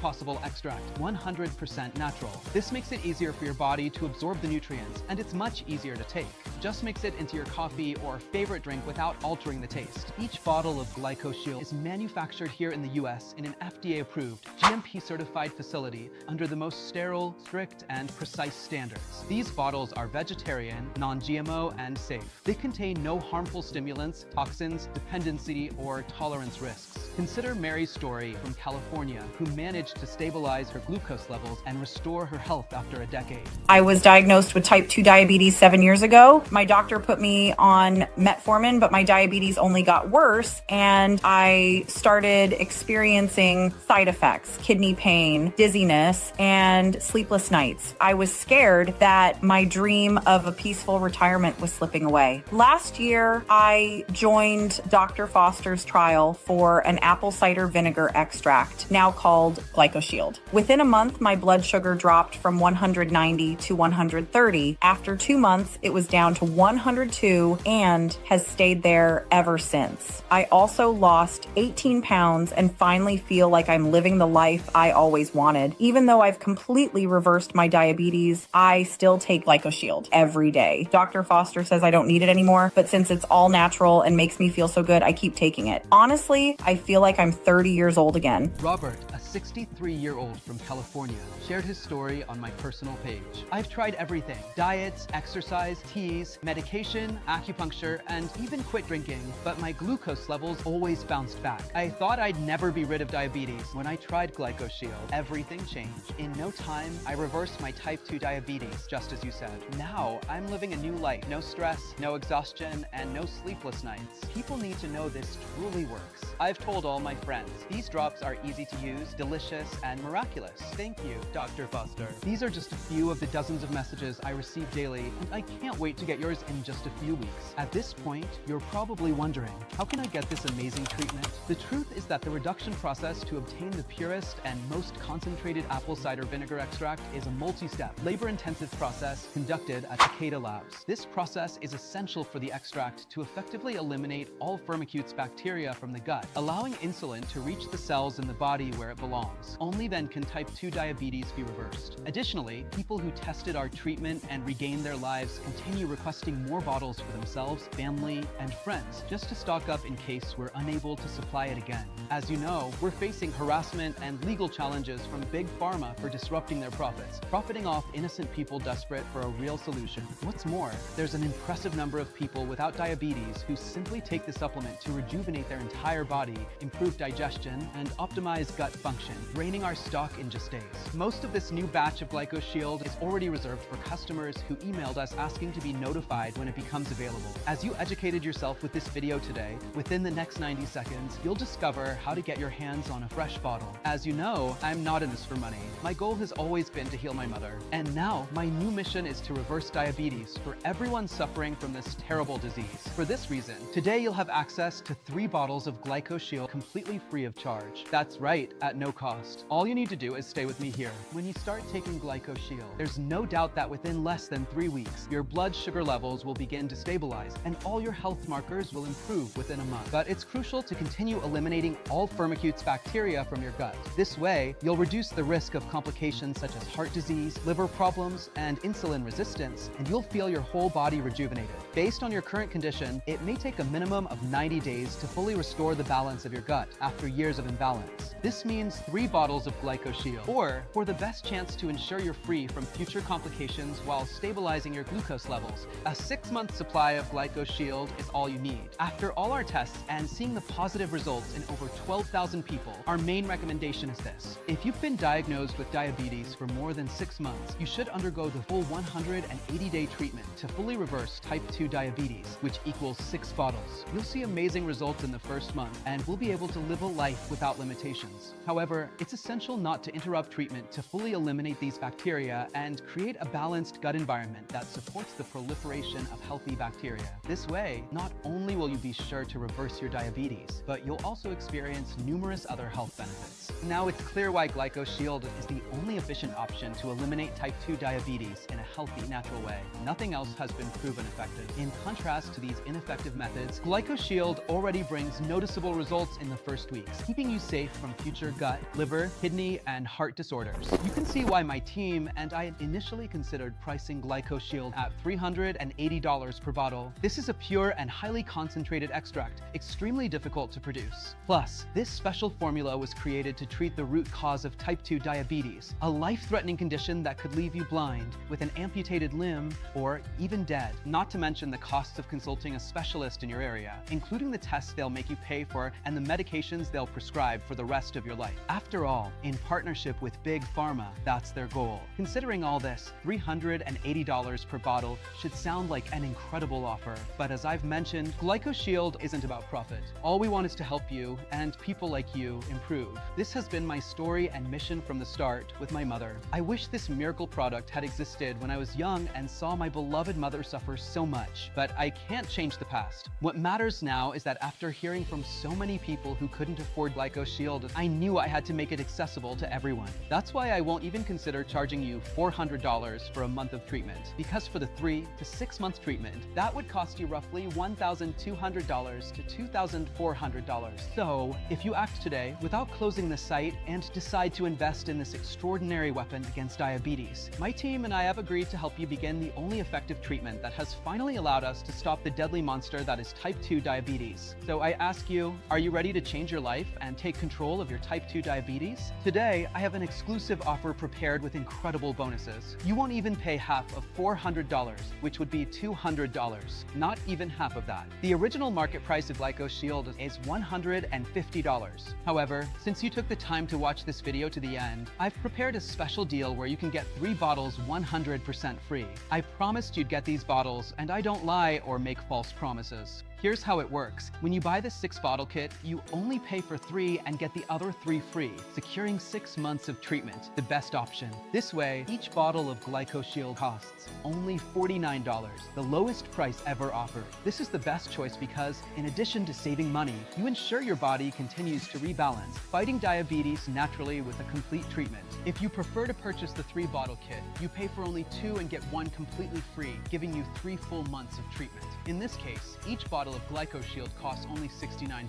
possible extract, 100% natural. This makes it easier for your body to absorb the nutrients, and it's much easier to take. Just mix it into your coffee or favorite drink without altering the taste. Each bottle of Glycoshiel is manufactured here in the US in an FDA-approved, GMP-certified facility under the most sterile, strict, and precise standards. These bottles are vegetarian, non-GMO, and safe. They contain no harmful stimulants, toxins, dependency, or tolerance risks. Consider Mary's story from California, who managed to stabilize her glucose levels and restore her health after a decade. I was diagnosed with type 2 diabetes 7 years ago. My doctor put me on metformin, but my diabetes only got worse, and I started experiencing side effects, kidney pain, dizziness, and sleepless nights. I was scared that my dream of a peaceful retirement was slipping away. Last year, I joined Dr. Foster's trial for an apple cider vinegar extract, now called Glycoshiel. Within a month, my blood sugar dropped from 190 to 130. After 2 months, it was down to 102 and has stayed there ever since. I also lost 18 pounds and finally feel like I'm living the life I always wanted. Even though I've completely reversed my diabetes, I still take Glycoshiel every day. Dr. Foster says I don't need it anymore, but since it's all natural and makes me feel so good, I keep taking it. Honestly, I feel like I'm 30 years old again. Robert, a 63-year-old from California, shared his story on my personal page. I've tried everything: diets, exercise, teas, medication, acupuncture, and even quit drinking, but my glucose levels always bounced back. I thought I'd never be rid of diabetes. When I tried Glycoshiel, everything changed. In no time, I reversed my type 2 diabetes, just as you said. Now, I'm living a new life. No stress, no exhaustion, and no sleepless nights. People need to know this truly works. I've told all my friends, these drops are easy to use, delicious, and miraculous. Thank you, Dr. Foster. These are just a few of the dozens of messages I receive daily, and I can't wait to get yours in just a few weeks. At this point, you're probably wondering, how can I get this amazing treatment? The truth is that the reduction process to obtain the purest and most concentrated apple cider vinegar extract is a multi-step, labor-intensive process conducted at Takeda Labs. This process is essential for the extract to effectively eliminate all Firmicutes bacteria from the gut, allowing insulin to reach the cells in the body where it belongs. Only then can type 2 diabetes be reversed. Additionally, people who tested our treatment and regained their lives continue requesting more bottles for themselves, family, and friends, just to stock up in case we're unable to supply it again. As you know, we're facing harassment and legal challenges from Big Pharma for disrupting their profits, profiting off innocent people desperate for a real solution. What's more, there's an impressive number of people without diabetes who simply take the supplement to rejuvenate their entire body, improve digestion, and optimize gut function, draining our stock in just days. Most of this new batch of Glycoshiel is already reserved for customers who emailed us asking to be notified when it becomes available. As you educated yourself with this video today, within the next 90 seconds, you'll discover how to get your hands on a fresh bottle. As you know, I'm not in this for money. My goal has always been to heal my mother. And now, my new mission is to reverse diabetes for everyone suffering from this terrible disease. For this reason, today you'll have access to 3 bottles of Glycoshiel completely free of charge. That's right, at no cost. All you need to do is stay with me here. When you start taking Glycoshiel, there's no doubt that within less than 3 weeks, your blood sugar sugar levels will begin to stabilize, and all your health markers will improve within a month. But it's crucial to continue eliminating all Firmicutes bacteria from your gut. This way, you'll reduce the risk of complications such as heart disease, liver problems, and insulin resistance, and you'll feel your whole body rejuvenated. Based on your current condition, it may take a minimum of 90 days to fully restore the balance of your gut after years of imbalance. This means 3 bottles of Glycoshiel, or for the best chance to ensure you're free from future complications while stabilizing your glucose levels, a 6-month supply of Glycoshiel is all you need. After all our tests and seeing the positive results in over 12,000 people, our main recommendation is this. If you've been diagnosed with diabetes for more than 6 months, you should undergo the full 180-day treatment to fully reverse type 2 diabetes, which equals 6 bottles. You'll see amazing results in the first month and will be able to live a life without limitations. However, it's essential not to interrupt treatment to fully eliminate these bacteria and create a balanced gut environment that supports the proliferation of healthy bacteria. This way, not only will you be sure to reverse your diabetes, but you'll also experience numerous other health benefits. Now it's clear why Glycoshiel is the only efficient option to eliminate type 2 diabetes in a healthy, natural way. Nothing else has been proven effective. In contrast to these ineffective methods, Glycoshiel already brings noticeable results in the first weeks, keeping you safe from future gut, liver, kidney, and heart disorders. You can see why my team and I initially considered pricing Glycoshiel at $380 per bottle. This is a pure and highly concentrated extract, extremely difficult to produce. Plus, this special formula was created to treat the root cause of type 2 diabetes, a life-threatening condition that could leave you blind, with an amputated limb, or even dead. Not to mention the costs of consulting a specialist in your area, including the tests they'll make you pay for and the medications they'll prescribe for the rest of your life. After all, in partnership with Big Pharma, that's their goal. Considering all this, $380 per bottle should sound like an incredible offer. But as I've mentioned, Glycoshiel isn't about profit. All we want is to help you and people like you improve. This has been my story and mission from the start with my mother. I wish this miracle product had existed when I was young and saw my beloved mother suffer so much, but I can't change the past. What matters now is that after hearing from so many people who couldn't afford Glycoshiel, I knew I had to make it accessible to everyone. That's why I won't even consider charging you $400 for a month of treatment, because for the 3 to 6 month treatment, that would cost you roughly $1,200 to $2,400. So, if you act today without closing the site and decide to invest in this extraordinary weapon against diabetes, my team and I have agreed to help you begin the only effective treatment that has finally allowed us to stop the deadly monster that is type 2 diabetes. So I ask you, are you ready to change your life and take control of your type 2 diabetes? Today, I have an exclusive offer prepared with incredible bonuses. You won't even pay half of $400, which would be $200. Not even half of that. The original market price of Glycoshiel is $150. However, since you took the time to watch this video to the end, I've prepared a special deal where you can get 3 bottles 100% free. I promised you'd get these bottles, and I don't lie or make false promises. Here's how it works. When you buy the 6-bottle kit, you only pay for 3 and get the other 3 free, securing 6 months of treatment, the best option. This way, each bottle of Glycoshiel costs only $49, the lowest price ever offered. This is the best choice because, in addition to saving money, you ensure your body continues to rebalance, fighting diabetes naturally with a complete treatment. If you prefer to purchase the 3-bottle kit, you pay for only 2 and get 1 completely free, giving you 3 full months of treatment. In this case, each bottle of Glycoshiel costs only $69.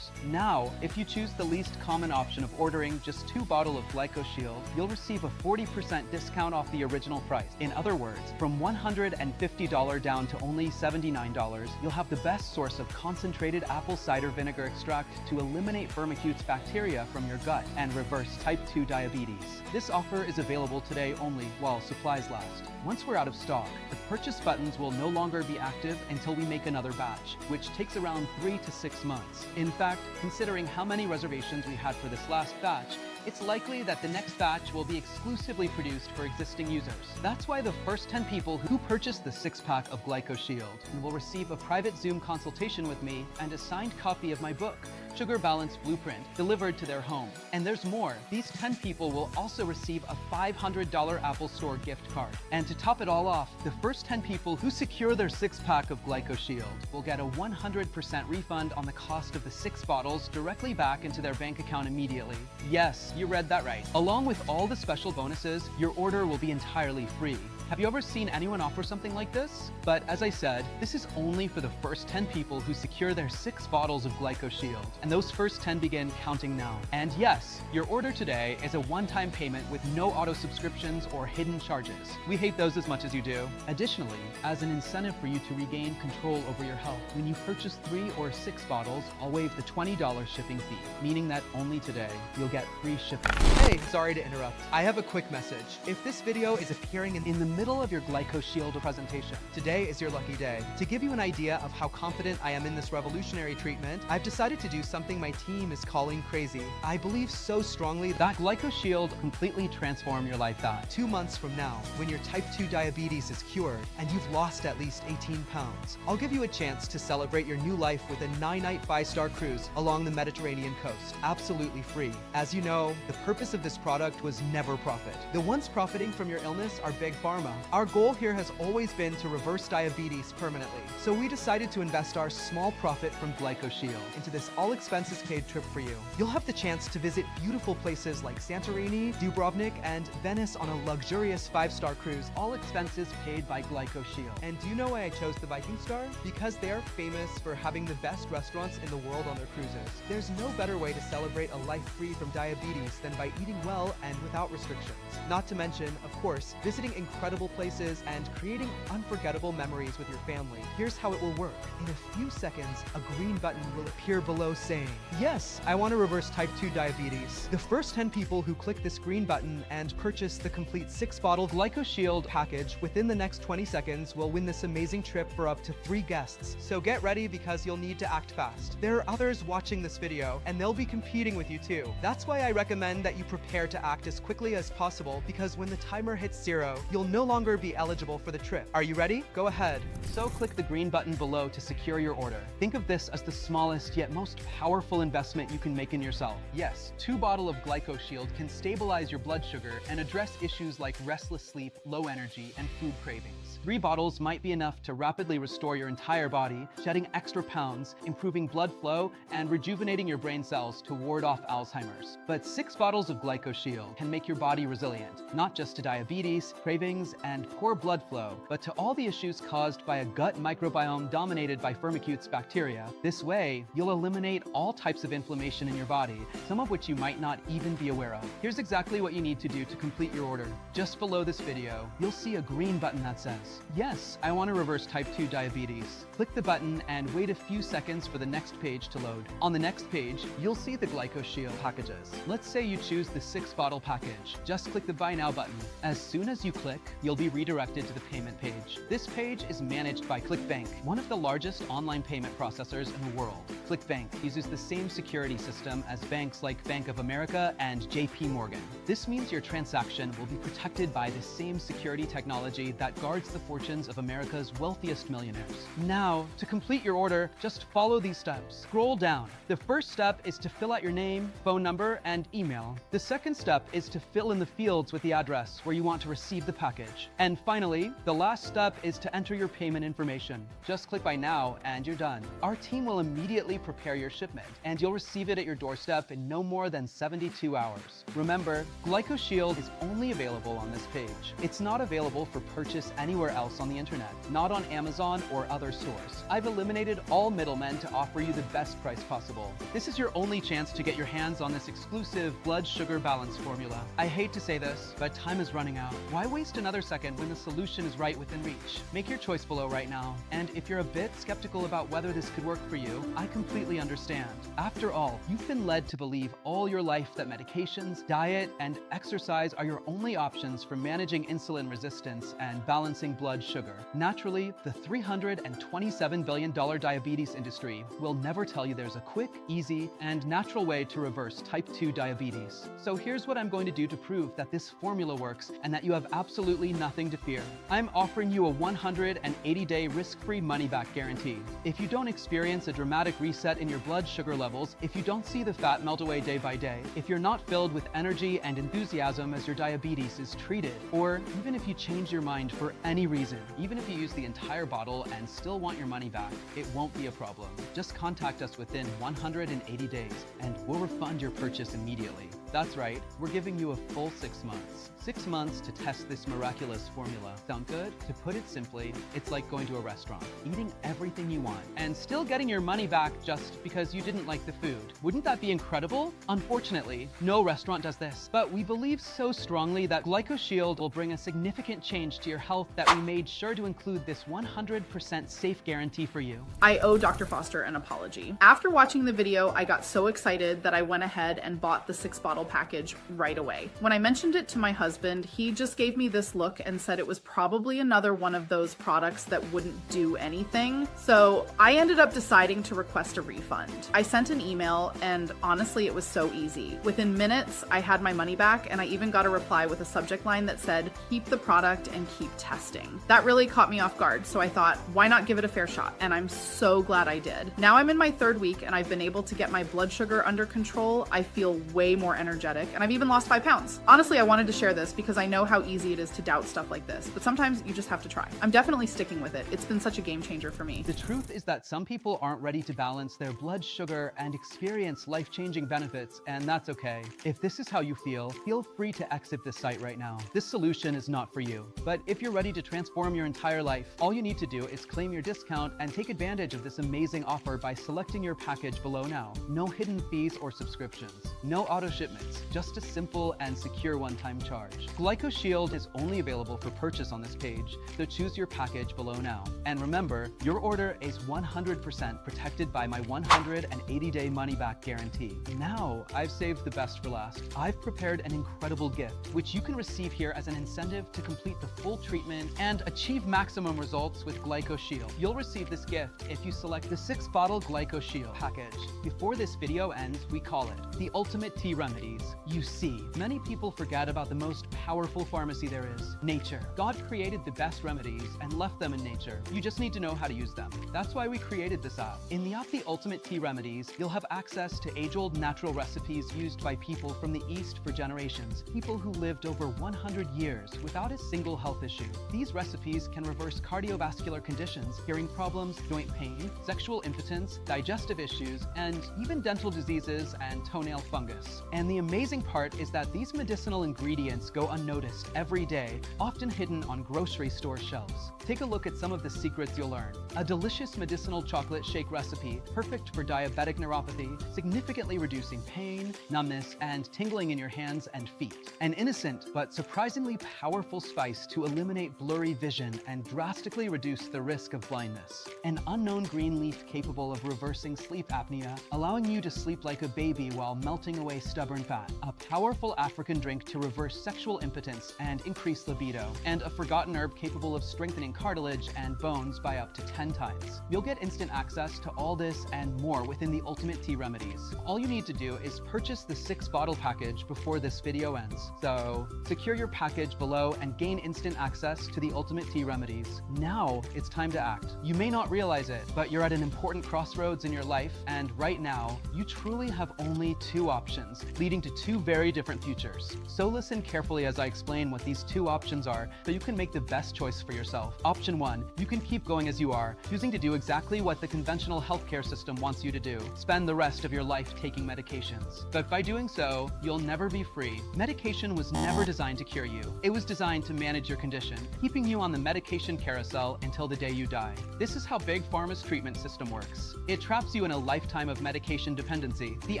Now, if you choose the least common option of ordering just 2 bottles of Glycoshiel, you'll receive a 40% discount off the original price. In other words, from $150 down to only $79, you'll have the best source of concentrated apple cider vinegar extract to eliminate Firmicutes bacteria from your gut and reverse type 2 diabetes. This offer is available today only while supplies last. Once we're out of stock, the purchase buttons will no longer be active until we make another batch, which takes around 3 to 6 months. In fact, considering how many reservations we had for this last batch, it's likely that the next batch will be exclusively produced for existing users. That's why the first 10 people who purchase the 6-pack of Glycoshiel will receive a private Zoom consultation with me and a signed copy of my book, sugar balance blueprint delivered to their home. And there's more. These 10 people will also receive a $500 Apple Store gift card. And to top it all off, the first 10 people who secure their 6-pack of Glycoshiel will get a 100% refund on the cost of the 6 bottles directly back into their bank account immediately. Yes, you read that right. Along with all the special bonuses, your order will be entirely free. Have you ever seen anyone offer something like this? But as I said, this is only for the first 10 people who secure their 6 bottles of Glycoshiel, and those first 10 begin counting now. And yes, your order today is a one-time payment with no auto subscriptions or hidden charges. We hate those as much as you do. Additionally, as an incentive for you to regain control over your health, when you purchase 3 or 6 bottles, I'll waive the $20 shipping fee, meaning that only today you'll get free shipping. Hey, sorry to interrupt. I have a quick message. If this video is appearing in the middle of your Glycoshiel presentation, today is your lucky day. To give you an idea of how confident I am in this revolutionary treatment, I've decided to do something my team is calling crazy. I believe so strongly that Glycoshiel completely transform your life that 2 months from now, when your type 2 diabetes is cured and you've lost at least 18 pounds, I'll give you a chance to celebrate your new life with a 9-night 5-star cruise along the Mediterranean coast, absolutely free. As you know, the purpose of this product was never profit. The ones profiting from your illness are Big Pharma. Our goal here has always been to reverse diabetes permanently, so we decided to invest our small profit from Glycoshiel into this all-expenses-paid trip for you. You'll have the chance to visit beautiful places like Santorini, Dubrovnik, and Venice on a luxurious 5-star cruise, all expenses paid by Glycoshiel. And do you know why I chose the Viking Star? Because they're famous for having the best restaurants in the world on their cruises. There's no better way to celebrate a life free from diabetes than by eating well and without restrictions. Not to mention, of course, visiting incredible places and creating unforgettable memories with your family. Here's how it will work. In a few seconds, a green button will appear below saying, "Yes, I want to reverse type 2 diabetes." The first 10 people who click this green button and purchase the complete 6-bottle Glycoshiel package within the next 20 seconds will win this amazing trip for up to 3 guests. So get ready because you'll need to act fast. There are others watching this video and they'll be competing with you too. That's why I recommend that you prepare to act as quickly as possible, because when the timer hits 0, you'll no longer be eligible for the trip. Are you ready? Go ahead. So click the green button below to secure your order. Think of this as the smallest yet most powerful investment you can make in yourself. Yes, 2 bottles of Glycoshiel can stabilize your blood sugar and address issues like restless sleep, low energy, and food cravings. 3 bottles might be enough to rapidly restore your entire body, shedding extra pounds, improving blood flow, and rejuvenating your brain cells to ward off Alzheimer's. But 6 bottles of Glycoshiel can make your body resilient, not just to diabetes, cravings, and poor blood flow, but to all the issues caused by a gut microbiome dominated by Firmicutes bacteria. This way, you'll eliminate all types of inflammation in your body, some of which you might not even be aware of. Here's exactly what you need to do to complete your order. Just below this video, you'll see a green button that says, "Yes, I want to reverse type 2 diabetes." Click the button and wait a few seconds for the next page to load. On the next page, you'll see the Glycoshiel packages. Let's say you choose the 6-bottle package. Just click the Buy Now button. As soon as you click, you'll be redirected to the payment page. This page is managed by ClickBank, one of the largest online payment processors in the world. ClickBank uses the same security system as banks like Bank of America and JP Morgan. This means your transaction will be protected by the same security technology that guards the fortunes of America's wealthiest millionaires. Now, to complete your order, just follow these steps. Scroll down. The first step is to fill out your name, phone number, and email. The second step is to fill in the fields with the address where you want to receive the package. And finally, the last step is to enter your payment information. Just click Buy Now and you're done. Our team will immediately prepare your shipment, and you'll receive it at your doorstep in no more than 72 hours. Remember, Glycoshiel is only available on this page. It's not available for purchase anywhere else on the internet, not on Amazon or other stores. I've eliminated all middlemen to offer you the best price possible. This is your only chance to get your hands on this exclusive blood sugar balance formula. I hate to say this, but time is running out. Why waste another second when the solution is right within reach? Make your choice below right now. And if you're a bit skeptical about whether this could work for you, I completely understand. After all, you've been led to believe all your life that medications, diet, and exercise are your only options for managing insulin resistance and balancing blood sugar. Naturally, the $327 billion diabetes industry will never tell you there's a quick, easy, and natural way to reverse type 2 diabetes. So here's what I'm going to do to prove that this formula works and that you have absolutely nothing to fear. I'm offering you a 180-day risk-free money-back guarantee. If you don't experience a dramatic reset in your blood blood sugar levels, if you don't see the fat melt away day by day, if you're not filled with energy and enthusiasm as your diabetes is treated, or even if you change your mind for any reason, even if you use the entire bottle and still want your money back, it won't be a problem. Just contact us within 180 days and we'll refund your purchase immediately. That's right, we're giving you a full 6 months. 6 months to test this miraculous formula. Sound good? To put it simply, it's like going to a restaurant, eating everything you want, and still getting your money back just because you didn't like the food. Wouldn't that be incredible? Unfortunately, no restaurant does this, but we believe so strongly that Glycoshiel will bring a significant change to your health that we made sure to include this 100% safe guarantee for you. I owe Dr. Foster an apology. After watching the video, I got so excited that I went ahead and bought the 6-bottle package right away. When I mentioned it to my husband, he just gave me this look and said it was probably another one of those products that wouldn't do anything. So I ended up deciding to request a refund. I sent an email and honestly, it was so easy. Within minutes, I had my money back and I even got a reply with a subject line that said, "Keep the product and keep testing." That really caught me off guard, so I thought, why not give it a fair shot? And I'm so glad I did. Now I'm in my 3rd week and I've been able to get my blood sugar under control. I feel way more energetic and I've even lost 5 pounds. Honestly, I wanted to share this because I know how easy it is to doubt stuff like this, but sometimes you just have to try. I'm definitely sticking with it. It's been such a game changer for me. The truth is that some people aren't ready to balance their blood sugar and experience life-changing benefits, and that's okay. If this is how you feel free to exit this site right now. This solution is not for you. But if you're ready to transform your entire life, all you need to do is claim your discount and take advantage of this amazing offer by selecting your package below now. No hidden fees or subscriptions. No auto shipments, just a simple and secure one-time charge. Glycoshiel is only available for purchase on this page, so choose your package below now. And remember, your order is 100% protected by my 180-day money-back guarantee. Now, I've saved the best for last. I've prepared an incredible gift, which you can receive here as an incentive to complete the full treatment and achieve maximum results with Glycoshiel. You'll receive this gift if you select the 6-bottle Glycoshiel package. Before this video ends, we call it the Ultimate Tea Remedies. You see, many people forget about the most powerful pharmacy there is, nature. God created the best remedies and left them in nature. You just need to know how to use them. That's why we created this app. In the app, The Ultimate Tea Remedies, you'll have access to age-old natural recipes used by people from the East for generations, people who lived over 100 years without a single health issue. These recipes can reverse cardiovascular conditions, hearing problems, joint pain, sexual impotence, digestive issues, and even dental diseases and toenail fungus. And the amazing part is that these medicinal ingredients go unnoticed every day, often hidden on grocery store shelves. Take a look at some of the secrets you'll learn. A delicious medicinal chocolate shake recipe, perfect for diabetic neuropathy, significantly reducing pain, numbness, and tingling in your hands and feet. An innocent but surprisingly powerful spice to eliminate blurry vision and drastically reduce the risk of blindness. An unknown green leaf capable of reversing sleep apnea, allowing you to sleep like a baby while melting away stubborn fat. A powerful African drink to reverse sexual impotence and increase libido. And a forgotten herb capable of strengthening cartilage and bones by up to 10 times. You'll get instant access to all this and more within the Ultimate Tea Remedies. All you need to do is purchase the 6-bottle package before this video ends. So, secure your package below and gain instant access to the Ultimate Tea Remedies. Now, it's time to act. You may not realize it, but you're at an important crossroads in your life, and right now, you truly have only 2 options, leading to 2 very different futures. So listen carefully as I explain what these 2 options are, so you can make the best choice for yourself. Option 1, you can keep going as you are, choosing to do exactly what the conventional healthcare system wants you to do. Spend the rest of your life taking medications. But by doing so, you'll never be free. Medication was never designed to cure you. It was designed to manage your condition, keeping you on the medication carousel until the day you die. This is how Big Pharma's treatment system works. It traps you in a lifetime of medication dependency. The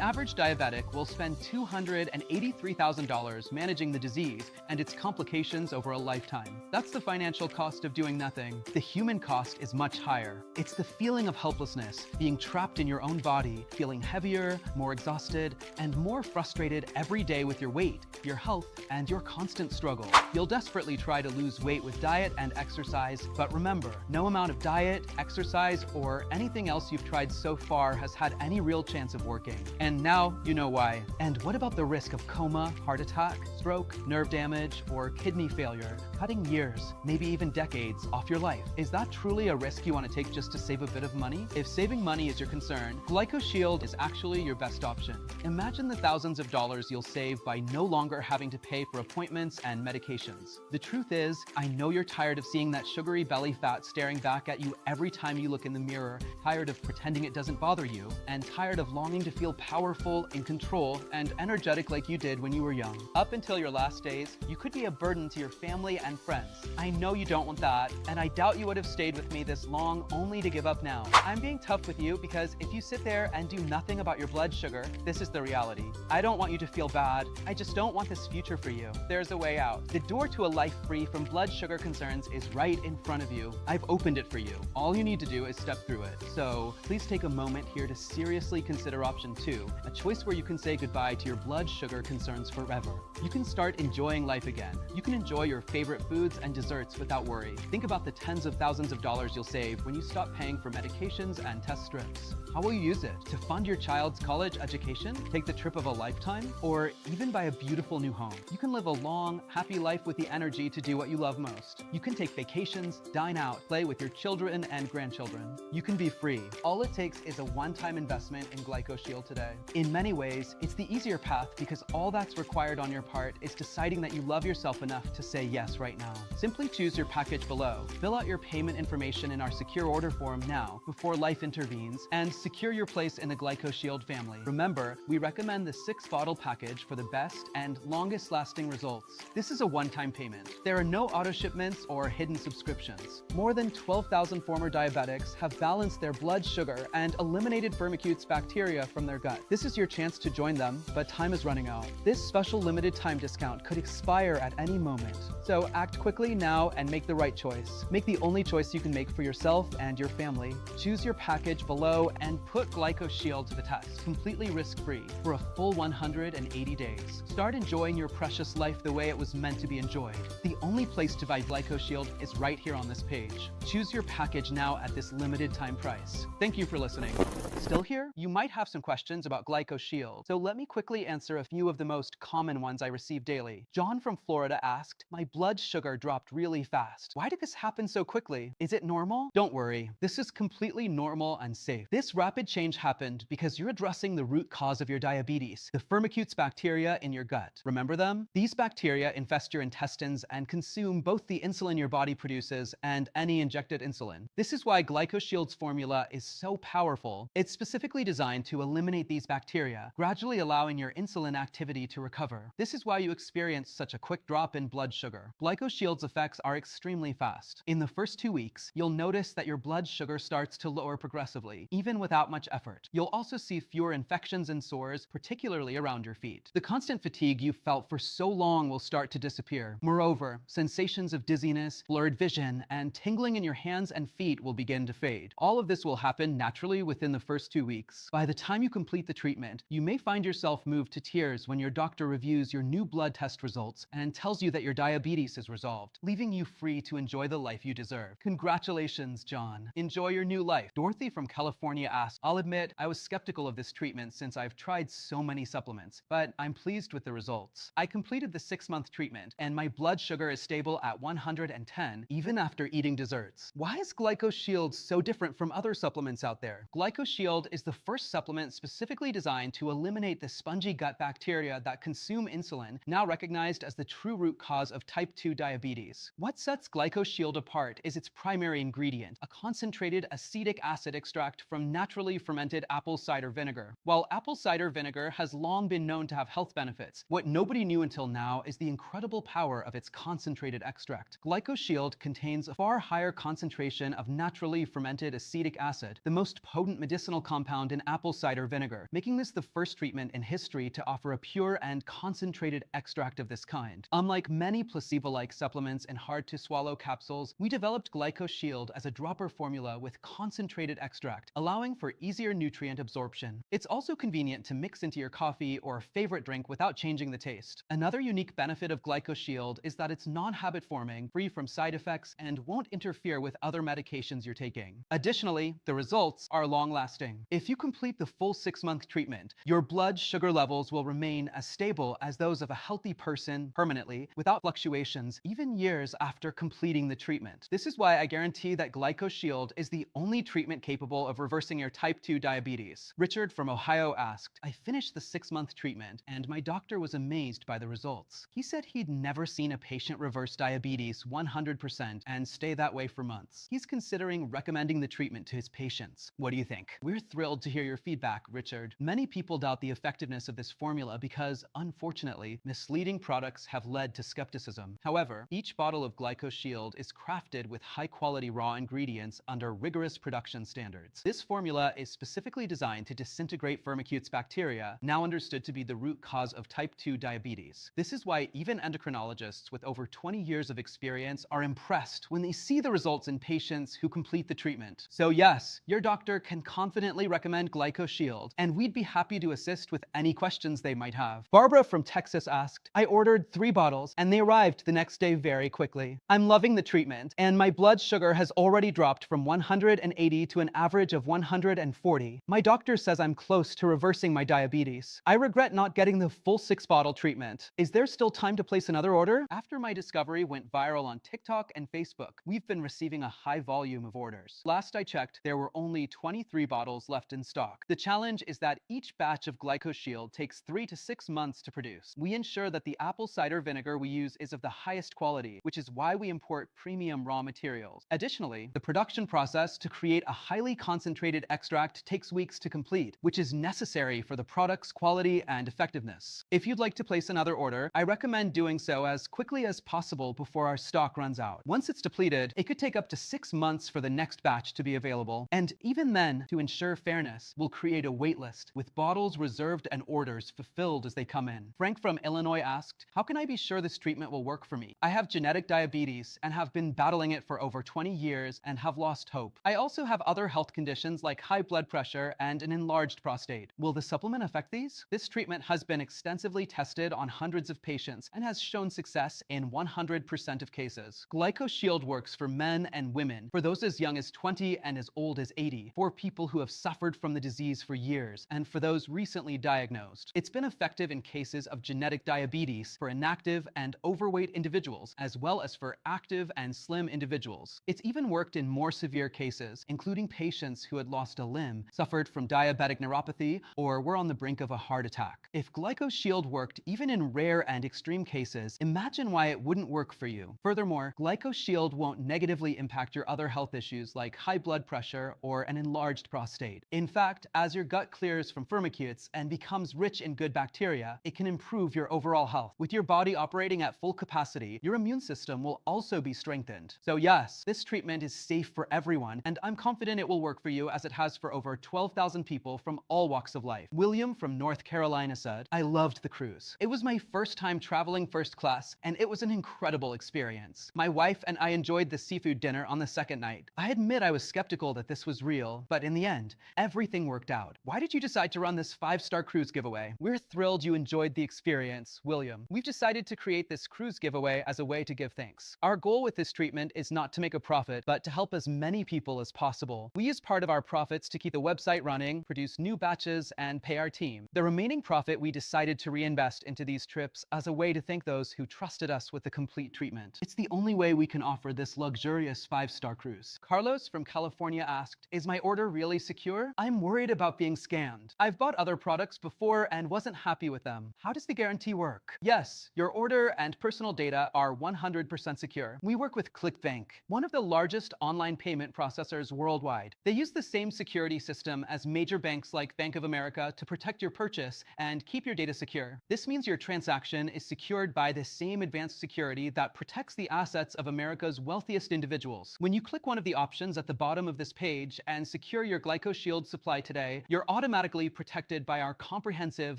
average diabetic will spend $283,000 managing the disease and its complications over a lifetime. That's the financial cost of doing nothing. The human cost is much higher. It's the feeling of helplessness, being trapped in your own body, feeling heavier, more exhausted, and more frustrated every day with your weight, your health, and your constant struggle. You'll desperately try to lose weight with diet and exercise, but remember, no amount of diet, exercise, or anything else you've tried so far has had any real chance of working. And now you know why. And What about the risk of coma, heart attack, stroke, nerve damage, or kidney failure, cutting years, maybe even decades, off your life? Is that truly a risk you want to take just to save a bit of money? If saving money is your concern, Glycoshiel is actually your best option. Imagine the thousands of dollars you'll save by no longer having to pay for appointments and medications. The truth is, I know you're tired of seeing that sugary belly fat staring back at you every time you look in the mirror, tired of pretending it doesn't bother you, and tired of longing to feel powerful, in control, and energetic like you did when you were young. Up until your last days, you could be a burden to your family and friends. I know you don't want that, and I doubt you would have stayed with me this long only to give up now. I'm being tough with you because if you sit there and do nothing about your blood sugar, this is the reality. I don't want you to feel bad. I just don't want this future for you. There's a way out. The door to a life free from blood sugar concerns is right in front of you. I've opened it for you. All you need to do is step through it. So please take a moment here to seriously consider option 2, a choice where you can say goodbye to your blood sugar concerns forever. You can start enjoying life again. You can enjoy your favorite foods and desserts without worry. Think about the tens of thousands of dollars you'll save when you stop paying for medications and test strips. How will you use it? To fund your child's college education, take the trip of a lifetime, or even buy a beautiful new home? You can live a long, happy life with the energy to do what you love most. You can take vacations, dine out, play with your children and grandchildren. You can be free. All it takes is a one-time investment in Glycoshiel today. In many ways, it's the easier path because all that's required on your part is deciding that you love yourself enough to say yes right now. Simply choose your package below, fill out your payment information in our secure order form now before life intervenes, and secure your place in the Glycoshield family. Remember, we recommend the 6-bottle package for the best and longest lasting results. This is a one-time payment. There are no auto shipments or hidden subscriptions. More than 12,000 former diabetics have balanced their blood sugar and eliminated Firmicutes bacteria from their gut. This is your chance to join them, but time is running out. This special limited time discount could expire at any moment. So act quickly now and make the right choice. Make the only choice you can make for yourself and your family. Choose your package below and put Glycoshiel to the test, completely risk-free, for a full 180 days. Start enjoying your precious life the way it was meant to be enjoyed. The only place to buy Glycoshiel is right here on this page. Choose your package now at this limited time price. Thank you for listening. Still here? You might have some questions about Glycoshiel, so let me quickly answer a few of the most common ones I receive daily. John from Florida asked, "My blood sugar dropped really fast. Why did this happen so quickly? Is it normal?" Don't worry, this is completely normal and safe. This rapid change happened because you're addressing the root cause of your diabetes, the Firmicutes bacteria in your gut. Remember them? These bacteria infest your intestines and consume both the insulin your body produces and any injected insulin. This is why Glycoshield's formula is so powerful. It's specifically designed to eliminate these bacteria, gradually allowing your insulin activity to recover. This is why you experience such a quick drop in blood sugar. Glycoshield's effects are extremely fast. In the first 2 weeks, you'll notice that your blood sugar starts to lower progressively, even without much effort. You'll also see fewer infections and sores, particularly around your feet. The constant fatigue you've felt for so long will start to disappear. Moreover, sensations of dizziness, blurred vision, and tingling in your hands and feet will begin to fade. All of this will happen naturally within the first 2 weeks. By the time you complete the treatment, you may find yourself moved to tears when your doctor reviews your new blood test results and tells you that your diabetes is resolved, leaving you free to enjoy the life you deserve. Congratulations, John. Enjoy your new life. Dorothy from California asked, "I'll admit, I was skeptical of this treatment since I've tried so many supplements, but I'm pleased with the results. I completed the 6-month treatment, and my blood sugar is stable at 110, even after eating desserts. Why is Glycoshield so different from other supplements out there?" Glycoshield is the first supplement specifically designed to eliminate the spongy gut bacteria that consume insulin, now recognized as the true root cause of type 2 diabetes. What sets Glycoshield apart is its primary ingredient, a concentrated acetic acid extract from naturally fermented apple cider vinegar. While apple cider vinegar has long been known to have health benefits, what nobody knew until now is the incredible power of its concentrated extract. Glycoshield contains a far higher concentration of naturally fermented acetic acid, the most potent medicinal compound in apple cider vinegar, making this the first treatment in history to offer a pure and concentrated extract of this kind. Unlike many placebo-like supplements and hard-to-swallow capsules, we developed Glycoshield as a dropper formula with concentrated extract, allowing for easier nutrient absorption. It's also convenient to mix into your coffee or favorite drink without changing the taste. Another unique benefit of Glycoshield is that it's non-habit forming, free from side effects, and won't interfere with other medications you're taking. Additionally, the results are long-lasting. interesting. If you complete the full 6-month treatment, your blood sugar levels will remain as stable as those of a healthy person permanently, without fluctuations, even years after completing the treatment. This is why I guarantee that Glycoshiel is the only treatment capable of reversing your type 2 diabetes. Richard from Ohio asked, I finished the 6-month treatment and my doctor was amazed by the results. He said he'd never seen a patient reverse diabetes 100% and stay that way for months. He's considering recommending the treatment to his patients. What do you think? We're thrilled to hear your feedback, Richard. Many people doubt the effectiveness of this formula because, unfortunately, misleading products have led to skepticism. However, each bottle of Glycoshiel is crafted with high-quality raw ingredients under rigorous production standards. This formula is specifically designed to disintegrate Firmicutes bacteria, now understood to be the root cause of type 2 diabetes. This is why even endocrinologists with over 20 years of experience are impressed when they see the results in patients who complete the treatment. So yes, your doctor can confidently recommend Glycoshiel, and we'd be happy to assist with any questions they might have. Barbara from Texas asked, I ordered 3 bottles and they arrived the next day very quickly. I'm loving the treatment and my blood sugar has already dropped from 180 to an average of 140. My doctor says I'm close to reversing my diabetes. I regret not getting the full 6-bottle treatment. Is there still time to place another order? After my discovery went viral on TikTok and Facebook, we've been receiving a high volume of orders. Last I checked, there were only 23 bottles left in stock. The challenge is that each batch of Glycoshiel takes 3 to 6 months to produce. We ensure that the apple cider vinegar we use is of the highest quality, which is why we import premium raw materials. Additionally, the production process to create a highly concentrated extract takes weeks to complete, which is necessary for the product's quality and effectiveness. If you'd like to place another order, I recommend doing so as quickly as possible before our stock runs out. Once it's depleted, it could take up to 6 months for the next batch to be available, and even then, to ensure fairness, we'll create a wait list with bottles reserved and orders fulfilled as they come in. Frank from Illinois asked, how can I be sure this treatment will work for me? I have genetic diabetes and have been battling it for over 20 years and have lost hope. I also have other health conditions like high blood pressure and an enlarged prostate. Will the supplement affect these? This treatment has been extensively tested on hundreds of patients and has shown success in 100% of cases. Glycoshiel works for men and women, for those as young as 20 and as old as 80, for people who have suffered from the disease for years, and for those recently diagnosed. It's been effective in cases of genetic diabetes for inactive and overweight individuals, as well as for active and slim individuals. It's even worked in more severe cases, including patients who had lost a limb, suffered from diabetic neuropathy, or were on the brink of a heart attack. If Glycoshiel worked even in rare and extreme cases, imagine why it wouldn't work for you. Furthermore, Glycoshiel won't negatively impact your other health issues like high blood pressure or an enlarged prostate. In fact, as your gut clears from Firmicutes and becomes rich in good bacteria, it can improve your overall health. With your body operating at full capacity, your immune system will also be strengthened. So yes, this treatment is safe for everyone, and I'm confident it will work for you as it has for over 12,000 people from all walks of life. William from North Carolina said, I loved the cruise. It was my first time traveling first class, and it was an incredible experience. My wife and I enjoyed the seafood dinner on the second night. I admit I was skeptical that this was real, but in the end, everything worked out. Why did you decide to run this 5-star cruise giveaway? We're thrilled you enjoyed the experience, William. We've decided to create this cruise giveaway as a way to give thanks. Our goal with this treatment is not to make a profit, but to help as many people as possible. We use part of our profits to keep the website running, produce new batches, and pay our team. The remaining profit we decided to reinvest into these trips as a way to thank those who trusted us with the complete treatment. It's the only way we can offer this luxurious 5-star cruise. Carlos from California asked, is my order really secure? I'm worried about being scammed. I've bought other products before and wasn't happy with them. How does the guarantee work? Yes, your order and personal data are 100% secure. We work with ClickBank, one of the largest online payment processors worldwide. They use the same security system as major banks like Bank of America to protect your purchase and keep your data secure. This means your transaction is secured by the same advanced security that protects the assets of America's wealthiest individuals. When you click one of the options at the bottom of this page and secure your Glycoshiel supply today, you're automatically protected by our comprehensive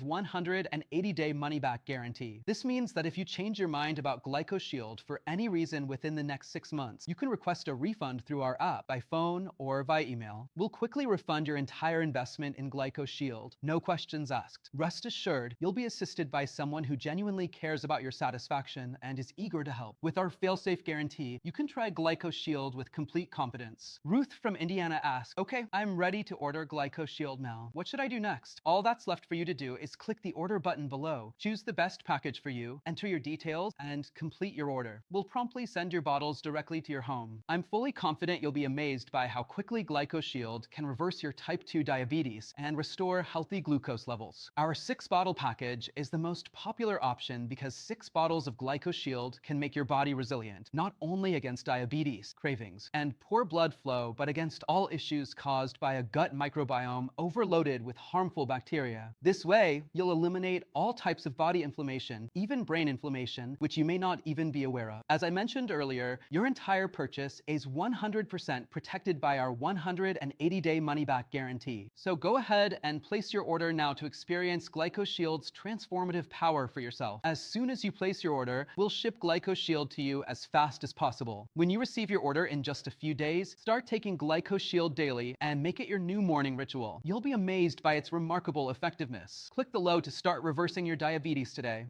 180-day money-back guarantee. This means that if you change your mind about Glycoshiel for any reason within the next 6 months, you can request a refund through our app by phone or by email. We'll quickly refund your entire investment in Glycoshiel, no questions asked. Rest assured, you'll be assisted by someone who genuinely cares about your satisfaction and is eager to help. With our fail-safe guarantee, you can try Glycoshiel with complete confidence. Ruth from Indiana asked, okay, I'm ready ready to order Glycoshiel now. What should I do next? All that's left for you to do is click the order button below, choose the best package for you, enter your details, and complete your order. We'll promptly send your bottles directly to your home. I'm fully confident you'll be amazed by how quickly Glycoshiel can reverse your type 2 diabetes and restore healthy glucose levels. Our 6-bottle package is the most popular option because 6 bottles of Glycoshiel can make your body resilient, not only against diabetes, cravings, and poor blood flow, but against all issues caused by a gut microbiome overloaded with harmful bacteria. This way, you'll eliminate all types of body inflammation, even brain inflammation, which you may not even be aware of. As I mentioned earlier, your entire purchase is 100% protected by our 180-day money-back guarantee. So go ahead and place your order now to experience Glycoshield's transformative power for yourself. As soon as you place your order, we'll ship Glycoshield to you as fast as possible. When you receive your order in just a few days, start taking Glycoshield daily and make it your new morning ritual. You'll be amazed by its remarkable effectiveness. Click below to start reversing your diabetes today.